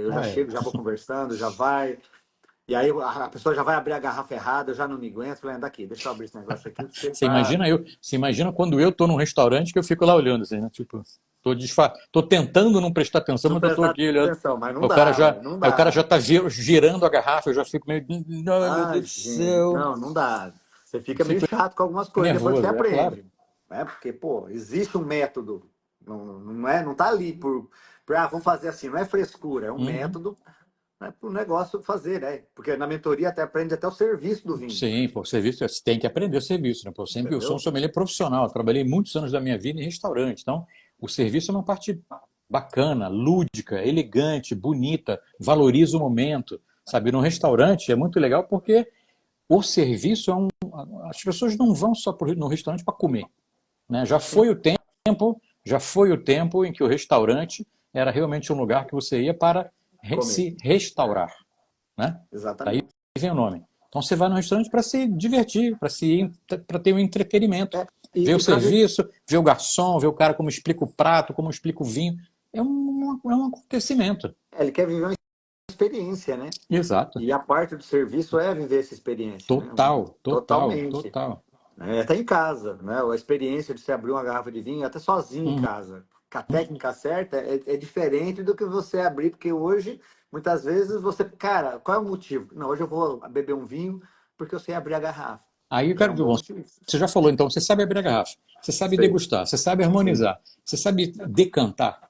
eu já Ah, é. chego, já vou conversando, já vai. E aí a pessoa já vai abrir a garrafa errada, eu já não me aguento, falei, anda aqui, deixa eu abrir esse negócio aqui, porque você tá. Você imagina quando eu tô num restaurante que eu fico lá olhando assim, né? Tipo, tô tentando não prestar atenção, Não mas eu tô prestar aqui olhando. atenção, mas não O cara dá, já, velho, não aí o cara já dá. tá girando a garrafa, eu já fico meio, ai meu Ai, Deus do gente, céu. não, não dá. Você fica meio Fico chato com algumas coisas, depois você nervoso, é claro. aprende. Né? Porque, pô, existe um método. Não, não é, não tá ali vamos fazer assim, não é frescura, é um Uhum. método, né, para o negócio fazer, né? Porque na mentoria até aprende até o serviço do vinho, Sim, pô, serviço, você tem que aprender o serviço, né? Pô, eu sou um entendeu? sommelier profissional, trabalhei muitos anos da minha vida em restaurante, então o serviço é uma parte bacana, lúdica, elegante, bonita, valoriza o momento, sabe? No restaurante é muito legal porque o serviço é as pessoas não vão só no restaurante para comer, né? Sim, Já foi o tempo em que o restaurante era realmente um lugar que você ia para comer. se restaurar, né? Daí Exatamente. vem o nome. Então você vai no restaurante para se divertir, para ter um entretenimento. É, Ver o e para ver, serviço, ver o garçom, ver o cara como explica o prato, como explica o vinho. É um acontecimento. ele quer viver uma experiência, né? Exato. E a parte do serviço é viver essa experiência, né? Total, total, Totalmente. total. Até em casa, né? A experiência de você abrir uma garrafa de vinho, até sozinho em Uhum. casa. Com a técnica certa é diferente do que você abrir, porque hoje, muitas vezes, você. Cara, qual é o motivo? Não, hoje eu vou beber um vinho porque eu sei abrir a garrafa. Aí eu Já é quero um ver, bom motivo. você já falou, então, você sabe abrir a garrafa, você sabe Sei. degustar, você sabe Sim. harmonizar, você sabe decantar.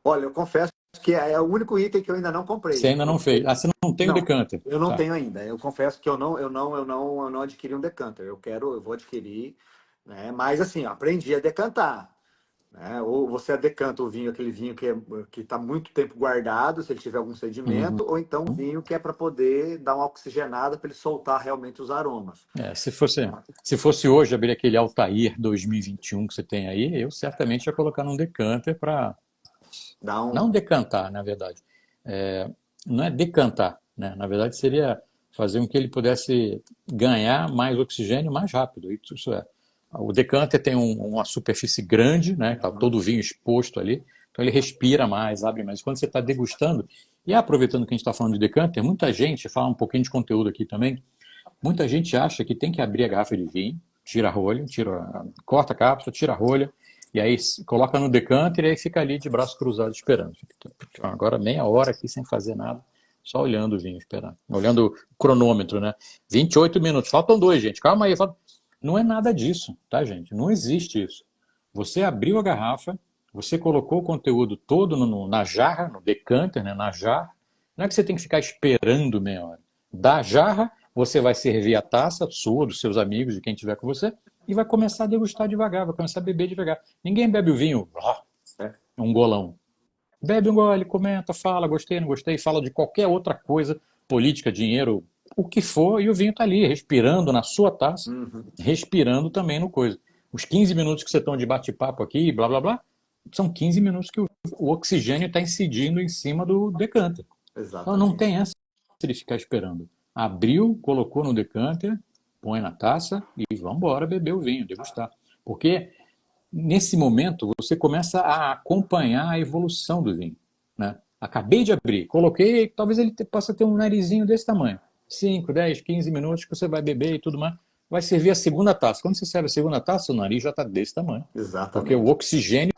Olha, eu confesso que é o único item que eu ainda não Você comprei. ainda não fez. Ah, você não tem o Não, decanter. eu não Tá. tenho ainda. Eu confesso que eu não adquiri um decanter. Eu vou adquirir, né? Mas assim, eu aprendi a decantar. Né? Ou você decanta o vinho, aquele vinho que está muito tempo guardado, se ele tiver algum Uhum. sedimento, ou então um vinho que é para poder dar uma oxigenada para ele soltar realmente os aromas. É, se fosse hoje abrir aquele Altair 2021 que você tem aí, eu certamente ia colocar num decanter para. Dá Não um. decantar, na verdade. É, não é decantar, né? Na verdade, seria fazer com que ele pudesse ganhar mais oxigênio mais rápido. Isso é. O decanter tem uma superfície grande, né? Tá todo o vinho exposto ali, então ele respira mais, abre mais. Quando você está degustando, e aproveitando que a gente está falando de decanter, muita gente, fala um pouquinho de conteúdo aqui também, Muita gente acha que tem que abrir a garrafa de vinho, tira a rolha, corta a cápsula, tira a rolha, e aí coloca no decanter e aí fica ali de braço cruzado esperando. Agora meia hora aqui sem fazer nada, só olhando o vinho, esperando. Olhando o cronômetro, né? 28 minutos, faltam 2, gente, calma aí. Não é nada disso, tá, gente? Não existe isso. Você abriu a garrafa, você colocou o conteúdo todo na jarra, no decanter, né, na jarra. Não é que você tem que ficar esperando meia hora. Da jarra, você vai servir a taça sua, dos seus amigos, de quem estiver com você, e vai começar a degustar devagar, vai começar a beber devagar. Ninguém bebe o vinho, um golão. Bebe um gole, comenta, fala, gostei, não gostei, fala de qualquer outra coisa, política, dinheiro, o que for, e o vinho está ali, respirando na sua taça, respirando também no coisa. Os 15 minutos que você estão de bate-papo aqui, blá blá blá, são 15 minutos que o oxigênio está incidindo em cima do decanter. Então não Exatamente. tem essa de ficar esperando. Abriu, colocou no decanter, põe na taça e vamos embora beber o vinho, degustar. Porque nesse momento você começa a acompanhar a evolução do vinho. Né? Acabei de abrir, coloquei, talvez ele possa ter um narizinho desse tamanho. 5, 10, 15 minutos que você vai beber e tudo mais. Vai servir a segunda taça. Quando você serve a segunda taça, o nariz já está desse tamanho. Porque o Exatamente. oxigênio,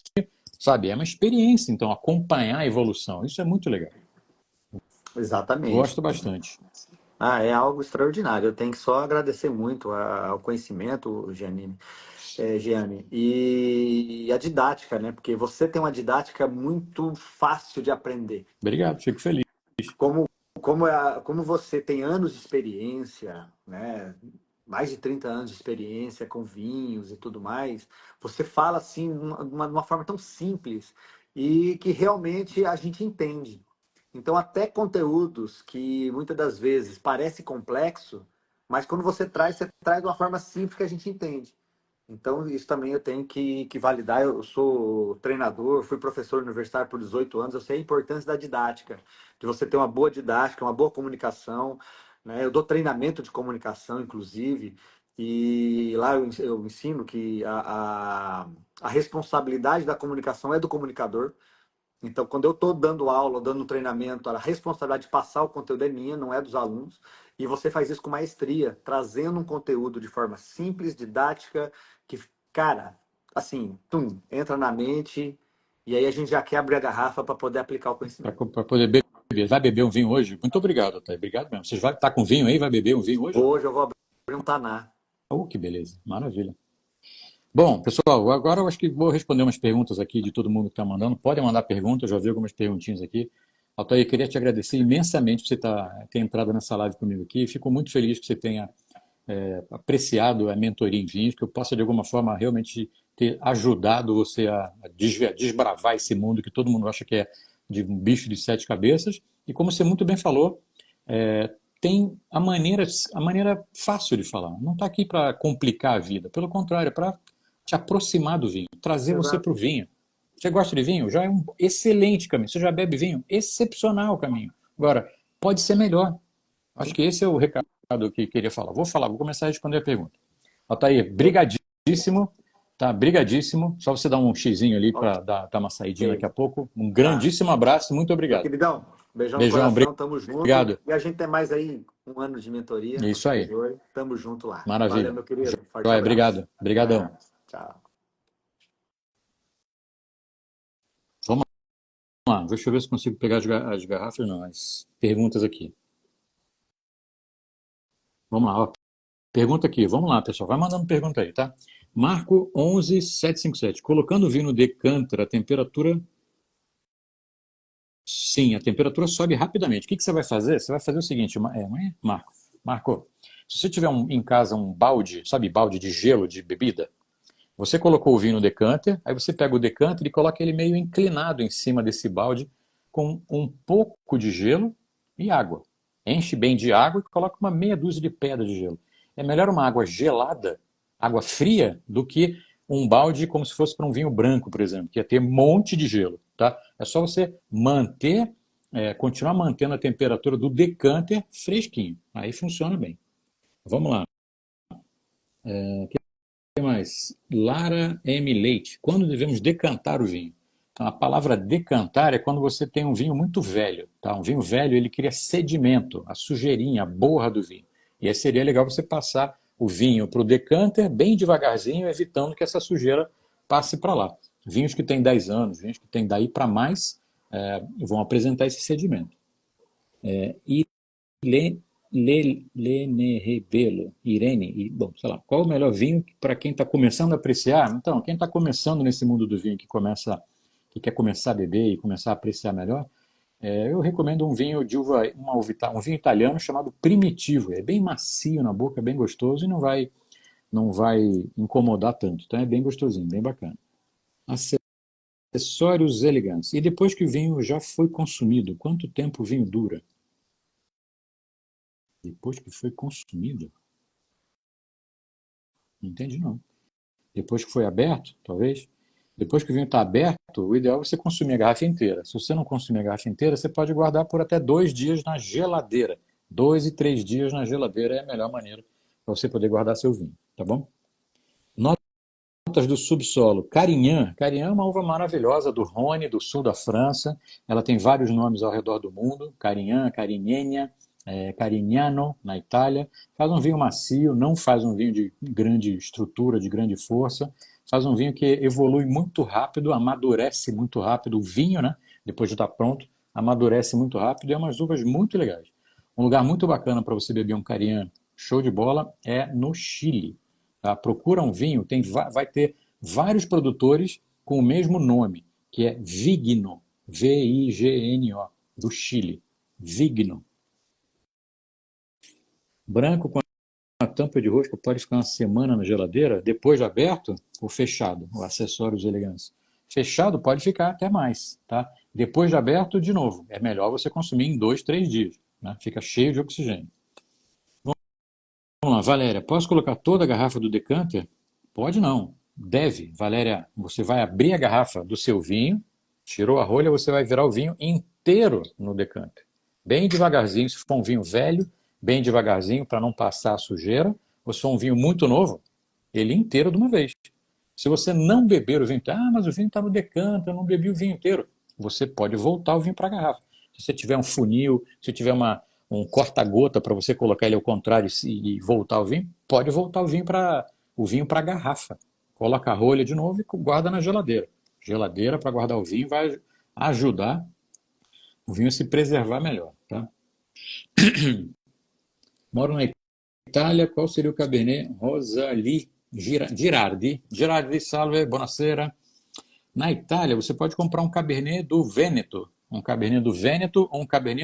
sabe, é uma experiência, então, acompanhar a evolução. Isso é muito legal. Exatamente. Gosto bastante. Ah, é algo extraordinário. Eu tenho que só agradecer muito ao conhecimento, Gianni, e a didática, né? Porque você tem uma didática muito fácil de aprender. Obrigado, fico feliz. Como, como você tem anos de experiência, né? Mais de 30 anos de experiência com vinhos e tudo mais, você fala assim de uma forma tão simples e que realmente a gente entende. Então, até conteúdos que muitas das vezes parece complexo, mas quando você traz de uma forma simples que a gente entende. Então, isso também eu tenho que validar. Eu sou treinador, fui professor universitário por 18 anos, eu sei a importância da didática, de você ter uma boa didática, uma boa comunicação, né? Eu dou treinamento de comunicação, inclusive, e lá eu ensino que a responsabilidade da comunicação é do comunicador. Então, quando eu estou dando aula, dando treinamento, a responsabilidade de passar o conteúdo é minha, não é dos alunos. E você faz isso com maestria, trazendo um conteúdo de forma simples, didática, que, cara, assim, entra na mente, e aí a gente já quer abrir a garrafa para poder aplicar o Para conhecimento. poder beber. Vai beber um vinho hoje? Muito obrigado, tá? Obrigado mesmo. Vocês vai estar com vinho aí? Vai beber um vinho hoje? Hoje eu vou abrir um taná. Oh, que beleza. Maravilha. Bom, pessoal, agora eu acho que vou responder umas perguntas aqui de todo mundo que está mandando. Podem mandar perguntas, já vi algumas perguntinhas aqui. Altair, queria te agradecer imensamente por você ter entrado nessa live comigo aqui. Fico muito feliz que você tenha apreciado a mentoria em vinhos, que eu possa de alguma forma realmente ter ajudado você a desbravar esse mundo que todo mundo acha que é de um bicho de 7 cabeças. E como você muito bem falou, tem a maneira fácil de falar. Não está aqui para complicar a vida, pelo contrário, é para te aproximar do vinho, trazer você para o Exato. vinho. Você gosta de vinho? Já é um excelente caminho. Você já bebe vinho? Excepcional caminho. Agora, pode ser melhor. Acho que esse é o recado que eu queria falar. Vou começar a responder a pergunta. Altair, brigadíssimo, tá? Brigadíssimo. Só você dar um xizinho ali Ok. para dar uma saidinha daqui a pouco. Um Tá. grandíssimo abraço, muito Meu obrigado. queridão, beijão no Beijão, coração, tamo junto. obrigado. E a gente tem mais aí um ano de mentoria, É no isso aí. superior. Tamo junto lá. Valeu, Maravilha. meu querido. Forte Joia, abraço. obrigado. Obrigadão. Ah, tchau. Vamos lá. Deixa eu ver se consigo pegar as garrafas, não, as perguntas aqui. Vamos lá, ó. Pergunta aqui. Vamos lá, pessoal. Vai mandando pergunta aí, tá? Marco 11757. Colocando o vinho no decanter, a temperatura. Sim, a temperatura sobe rapidamente. O que você vai fazer? Você vai fazer o seguinte, Marco, Marco, se você tiver em casa um balde, sabe, balde de gelo de bebida, você colocou o vinho no decanter, aí você pega o decanter e coloca ele meio inclinado em cima desse balde com um pouco de gelo e água. Enche bem de água e coloca uma meia dúzia de pedras de gelo. É melhor uma água gelada, água fria, do que um balde como se fosse para um vinho branco, por exemplo, que ia ter um monte de gelo. Tá? É só você continuar mantendo a temperatura do decanter fresquinho. Aí funciona bem. Vamos lá. O que mais? Lara M. Leite. Quando devemos decantar o vinho? Então, a palavra decantar é quando você tem um vinho muito velho. Tá? Um vinho velho ele cria sedimento, a sujeirinha, a borra do vinho. E aí seria legal você passar o vinho para o decanter bem devagarzinho, evitando que essa sujeira passe para lá. Vinhos que têm 10 anos, vinhos que têm daí para mais, vão apresentar esse sedimento. E Lenerebelo, Irene, bom, sei lá, qual o melhor vinho para quem está começando a apreciar? Então, quem está começando nesse mundo do vinho, que quer começar a beber e começar a apreciar melhor, eu recomendo um vinho de uva, um vinho italiano chamado Primitivo. É bem macio na boca, é bem gostoso e não vai incomodar tanto. Então é bem gostosinho, bem bacana. Acessórios elegantes. E depois que o vinho já foi consumido, quanto tempo o vinho dura? Depois que foi consumido? Não entendi, não. Depois que foi aberto, talvez? Depois que o vinho está aberto, o ideal é você consumir a garrafa inteira. Se você não consumir a garrafa inteira, você pode guardar por até 2 dias na geladeira. 2 e 3 dias na geladeira é a melhor maneira para você poder guardar seu vinho, tá bom? Notas do subsolo. Carignan. Carignan é uma uva maravilhosa do Rhône, do sul da França. Ela tem vários nomes ao redor do mundo. Carignan, Carignana, Carignano, na Itália. Faz um vinho macio, não faz um vinho de grande estrutura, de grande força. Faz um vinho que evolui muito rápido, amadurece muito rápido. O vinho, né, depois de estar pronto, amadurece muito rápido e é umas uvas muito legais. Um lugar muito bacana para você beber um Carignan show de bola é no Chile. Tá? Procura um vinho, vai ter vários produtores com o mesmo nome, que é Vigno, Vigno, do Chile. Vigno. Branco com a tampa de rosca pode ficar uma semana na geladeira, depois de aberto ou fechado, o acessórios elegantes. Fechado pode ficar até mais, tá? Depois de aberto, de novo, é melhor você consumir em 2, 3 dias, né? Fica cheio de oxigênio. Vamos lá, Valéria, posso colocar toda a garrafa do decanter? Pode não, deve. Valéria, você vai abrir a garrafa do seu vinho, tirou a rolha, você vai virar o vinho inteiro no decanter. Bem devagarzinho, se for um vinho velho, bem devagarzinho para não passar a sujeira. Ou se for um vinho muito novo, ele inteiro de uma vez. Se você não beber o vinho, mas o vinho está no decanter, eu não bebi o vinho inteiro. Você pode voltar o vinho para a garrafa. Se você tiver um funil, se tiver um corta-gota para você colocar ele ao contrário e voltar o vinho, pode voltar o vinho para a garrafa. Coloca a rolha de novo e guarda na geladeira. Geladeira para guardar o vinho vai ajudar o vinho a se preservar melhor. Tá? Moro na Itália, qual seria o Cabernet Rosalie Girardi? Girardi, salve, buonasera. Na Itália, você pode comprar um Cabernet do Vêneto, ou um Cabernet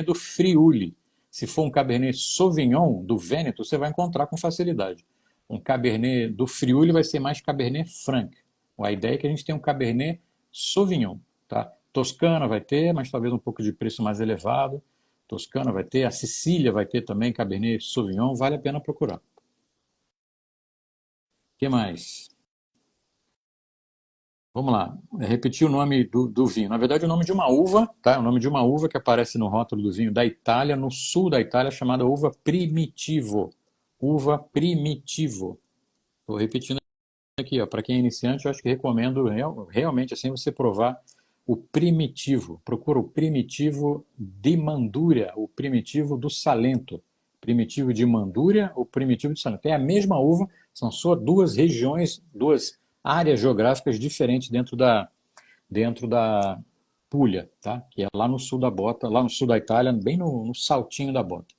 do Friuli. Se for um Cabernet Sauvignon do Vêneto, você vai encontrar com facilidade. Um Cabernet do Friuli vai ser mais Cabernet Franc. A ideia é que a gente tenha um Cabernet Sauvignon. Tá? Toscana vai ter, mas talvez um pouco de preço mais elevado. Toscana vai ter, a Sicília vai ter também Cabernet Sauvignon, vale a pena procurar. O que mais? Vamos lá, repetir o nome do vinho. Na verdade, o nome de uma uva, tá? O nome de uma uva que aparece no rótulo do vinho da Itália, no sul da Itália, chamada uva Primitivo. Uva Primitivo. Estou repetindo aqui, para quem é iniciante, eu acho que recomendo realmente assim você provar o Primitivo. Procura o Primitivo de Mandúria, o Primitivo do Salento. Primitivo de Mandúria ou Primitivo de Salento. É a mesma uva, são só duas regiões, duas áreas geográficas diferentes dentro da Puglia, tá? Que é lá no sul da bota, lá no sul da Itália, bem no saltinho da bota.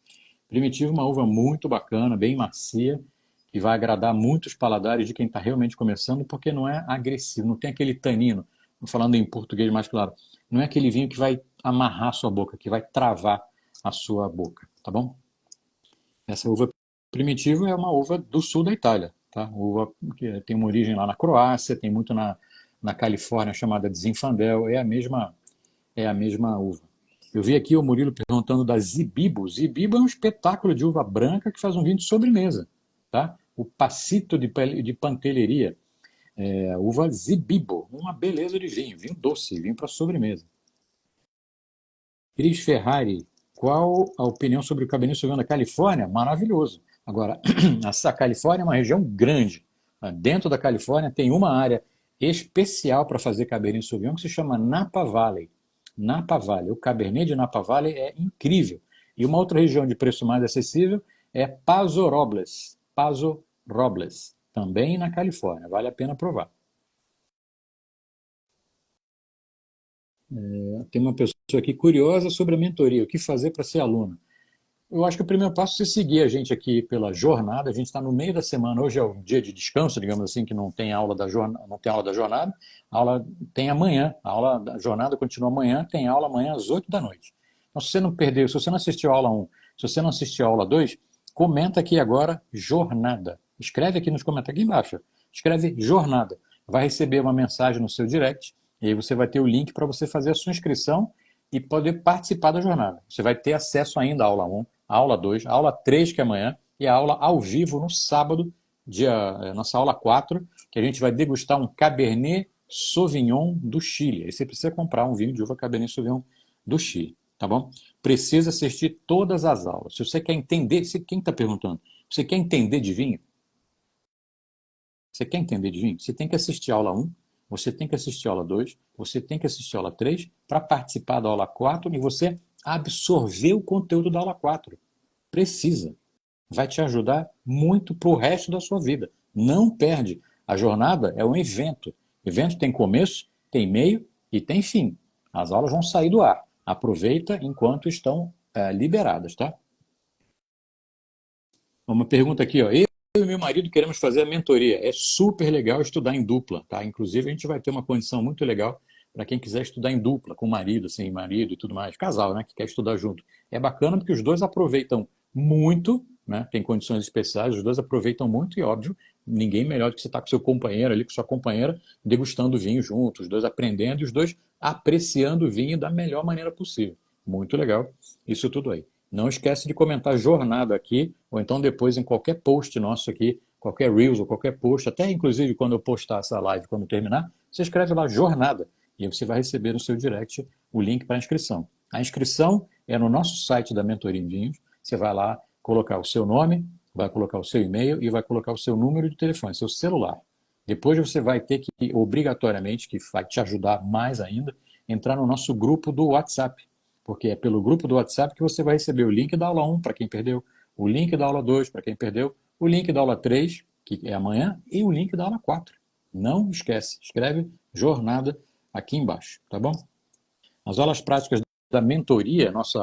Primitivo é uma uva muito bacana, bem macia, que vai agradar muitos paladares de quem está realmente começando, porque não é agressivo, não tem aquele tanino, falando em português mais claro, não é aquele vinho que vai amarrar a sua boca, que vai travar a sua boca, tá bom? Essa uva Primitivo é uma uva do sul da Itália, tá? Uva que tem uma origem lá na Croácia, tem muito na Califórnia, chamada de Zinfandel, é a mesma uva. Eu vi aqui o Murilo perguntando da Zibibo. Zibibo é um espetáculo de uva branca que faz um vinho de sobremesa, tá? O Passito de Pantelleria, uva Zibibo, uma beleza de vinho doce, vinho para sobremesa. Cris Ferrari, qual a opinião sobre o Cabernet Sauvignon da Califórnia? Maravilhoso. Agora, a Califórnia é uma região grande. Dentro da Califórnia tem uma área especial para fazer Cabernet Sauvignon que se chama Napa Valley. Napa Valley. O Cabernet de Napa Valley é incrível. E uma outra região de preço mais acessível é Paso Robles. Paso Robles, também na Califórnia, vale a pena provar. Tem uma pessoa aqui curiosa sobre a mentoria, o que fazer para ser aluno. Eu acho que o primeiro passo é você seguir a gente aqui pela jornada. A gente está no meio da semana. Hoje é o dia de descanso, digamos assim, que não tem aula da jornada, não tem aula da jornada. A aula tem amanhã. A aula da jornada continua amanhã. Tem aula amanhã às 8 da noite. Então, se você não perdeu, se você não assistiu a aula 1, se você não assistiu a aula 2, comenta aqui agora jornada. Escreve aqui nos comentários, aqui embaixo. Escreve jornada. Vai receber uma mensagem no seu direct e aí você vai ter o link para você fazer a sua inscrição e poder participar da jornada. Você vai ter acesso ainda à aula 1, à aula 2, à aula 3, que é amanhã, e a aula ao vivo no sábado, nossa aula 4, que a gente vai degustar um Cabernet Sauvignon do Chile. Aí você precisa comprar um vinho de uva Cabernet Sauvignon do Chile, tá bom? Precisa assistir todas as aulas. Se você quer entender, quem está perguntando? Você quer entender de vinho? Você quer entender de vinho? Você tem que assistir a aula 1, você tem que assistir a aula 2, você tem que assistir a aula 3 para participar da aula 4 e você absorver o conteúdo da aula 4. Precisa. Vai te ajudar muito para o resto da sua vida. Não perde. A jornada é um evento. Evento tem começo, tem meio e tem fim. As aulas vão sair do ar. Aproveita enquanto estão liberadas, tá? Uma pergunta aqui, ó. Eu e meu marido queremos fazer a mentoria. É super legal estudar em dupla, tá? Inclusive, a gente vai ter uma condição muito legal para quem quiser estudar em dupla, com marido, sem marido e tudo mais. Casal, né? Que quer estudar junto. É bacana porque os dois aproveitam muito, né? Tem condições especiais, os dois aproveitam muito e, óbvio, ninguém melhor do que você estar com seu companheiro ali, com sua companheira, degustando vinho juntos, os dois aprendendo e os dois apreciando o vinho da melhor maneira possível. Muito legal isso tudo aí. Não esquece de comentar jornada aqui, ou então depois em qualquer post nosso aqui, qualquer Reels ou qualquer post, até inclusive quando eu postar essa live, quando terminar, você escreve lá jornada e você vai receber no seu direct o link para a inscrição. A inscrição é no nosso site da Mentoria em Vinhos. Você vai lá colocar o seu nome, vai colocar o seu e-mail e vai colocar o seu número de telefone, seu celular. Depois você vai ter que, obrigatoriamente, que vai te ajudar mais ainda, entrar no nosso grupo do WhatsApp, porque é pelo grupo do WhatsApp que você vai receber o link da aula 1 para quem perdeu, o link da aula 2 para quem perdeu, o link da aula 3, que é amanhã, e o link da aula 4. Não esquece, escreve jornada aqui embaixo, tá bom? As aulas práticas da mentoria, nas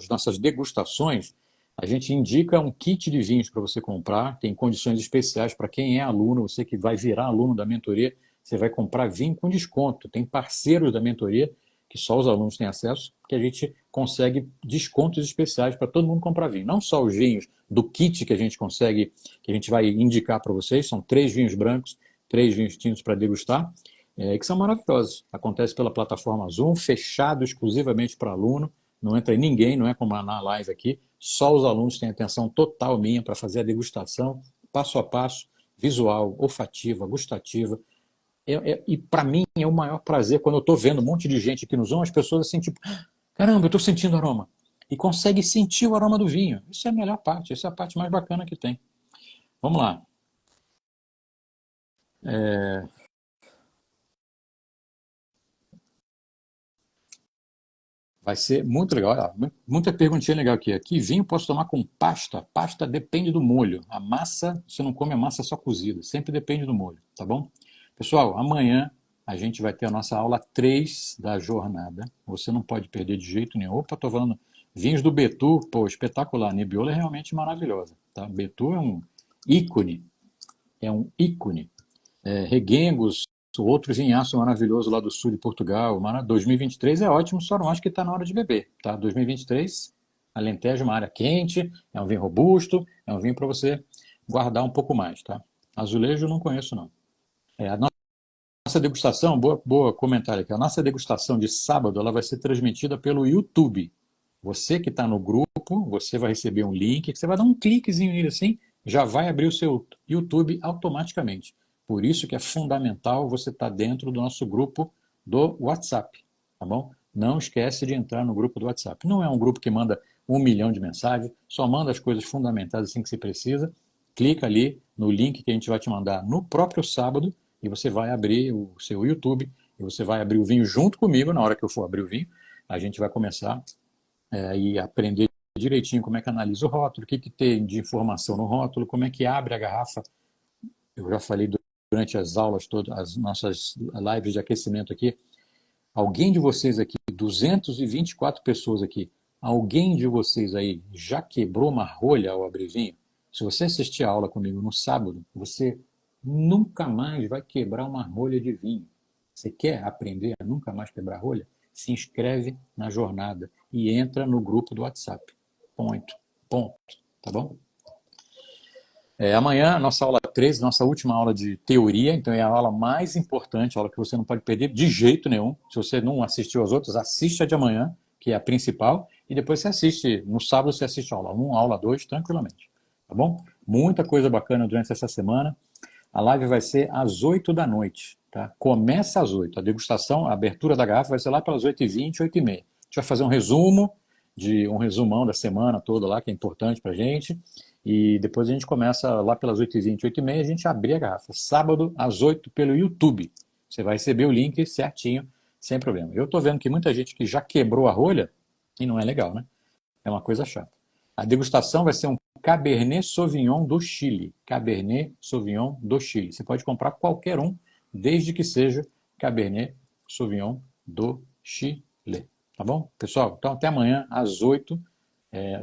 nossas degustações, a gente indica um kit de vinhos para você comprar, tem condições especiais para quem é aluno, você que vai virar aluno da mentoria, você vai comprar vinho com desconto. Tem parceiros da mentoria, que só os alunos têm acesso, que a gente consegue descontos especiais para todo mundo comprar vinho. Não só os vinhos do kit que a gente consegue, que a gente vai indicar para vocês, são 3 vinhos brancos, 3 vinhos tintos para degustar, que são maravilhosos. Acontece pela plataforma Zoom, fechado exclusivamente para aluno, não entra ninguém, não é como na live aqui, só os alunos têm atenção total minha para fazer a degustação, passo a passo, visual, olfativa, gustativa. E para mim é o maior prazer quando eu estou vendo um monte de gente aqui no Zoom, as pessoas assim, tipo, caramba, eu estou sentindo aroma. E consegue sentir o aroma do vinho. Isso é a melhor parte, essa é a parte mais bacana que tem. Vamos lá. Vai ser muito legal. Olha, muita perguntinha legal aqui. Que vinho posso tomar com pasta? Pasta depende do molho. A massa, você não come a massa só cozida. Sempre depende do molho, tá bom? Pessoal, amanhã a gente vai ter a nossa aula 3 da jornada. Você não pode perder de jeito nenhum. Opa, tô falando vinhos do Betu, pô, espetacular. Nebbiolo é realmente maravilhosa, tá? Betu é um ícone. É um ícone. Reguengos, outro vinhaço maravilhoso lá do sul de Portugal. 2023 é ótimo, só não acho que está na hora de beber. Tá? 2023, Alentejo é uma área quente, é um vinho robusto, é um vinho para você guardar um pouco mais. Tá? Azulejo eu não conheço, não. A nossa degustação, boa comentário aqui, a nossa degustação de sábado ela vai ser transmitida pelo YouTube. Você que está no grupo, você vai receber um link, que você vai dar um cliquezinho nele assim, já vai abrir o seu YouTube automaticamente. Por isso que é fundamental você estar dentro do nosso grupo do WhatsApp, tá bom? Não esquece de entrar no grupo do WhatsApp. Não é um grupo que manda 1 milhão de mensagens, só manda as coisas fundamentais assim que você precisa. Clica ali no link que a gente vai te mandar no próprio sábado e você vai abrir o seu YouTube e você vai abrir o vinho junto comigo na hora que eu for abrir o vinho. A gente vai começar e aprender direitinho como é que analisa o rótulo, o que, que tem de informação no rótulo, como é que abre a garrafa. Eu já falei durante as aulas todas, as nossas lives de aquecimento aqui. Alguém de vocês aqui, 224 pessoas aqui, alguém de vocês aí já quebrou uma rolha ao abrir vinho? Se você assistir a aula comigo no sábado, você nunca mais vai quebrar uma rolha de vinho. Você quer aprender a nunca mais quebrar rolha? Se inscreve na jornada e entra no grupo do WhatsApp. Ponto. Ponto. Tá bom? Amanhã, nossa aula 13, nossa última aula de teoria, então é a aula mais importante, a aula que você não pode perder de jeito nenhum. Se você não assistiu às outras, assiste a de amanhã, que é a principal, e depois você assiste, no sábado você assiste a aula 1, aula 2, tranquilamente. Tá bom? Muita coisa bacana durante essa semana. A live vai ser às 8 da noite, tá? Começa às 8. A degustação, a abertura da garrafa vai ser lá pelas 8h20, 8h30. A gente vai fazer um resumo, um resumão da semana toda lá, que é importante pra gente. E depois a gente começa lá pelas 8h20, 8h30, a gente abrir a garrafa. Sábado, às 8 pelo YouTube. Você vai receber o link certinho, sem problema. Eu tô vendo que muita gente que já quebrou a rolha, e não é legal, né? É uma coisa chata. A degustação vai ser um Cabernet Sauvignon do Chile. Cabernet Sauvignon do Chile. Você pode comprar qualquer um, desde que seja Cabernet Sauvignon do Chile. Tá bom? Pessoal, então até amanhã, às 8,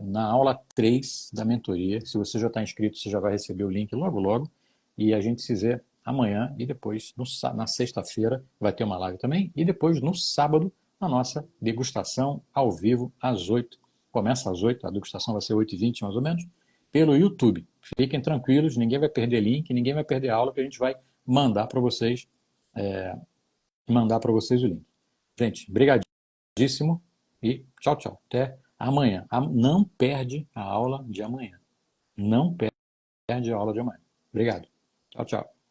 na aula 3 da mentoria. Se você já está inscrito, você já vai receber o link logo, logo. E a gente se vê amanhã e depois, na sexta-feira, vai ter uma live também. E depois, no sábado, a nossa degustação ao vivo, às 8. Começa às 8, a degustação vai ser 8h20 mais ou menos, pelo YouTube. Fiquem tranquilos, ninguém vai perder link, ninguém vai perder aula, que a gente vai mandar para vocês, o link. Gente, brigadíssimo e tchau, tchau. Até amanhã. Não perde a aula de amanhã. Não perde a aula de amanhã. Obrigado. Tchau, tchau.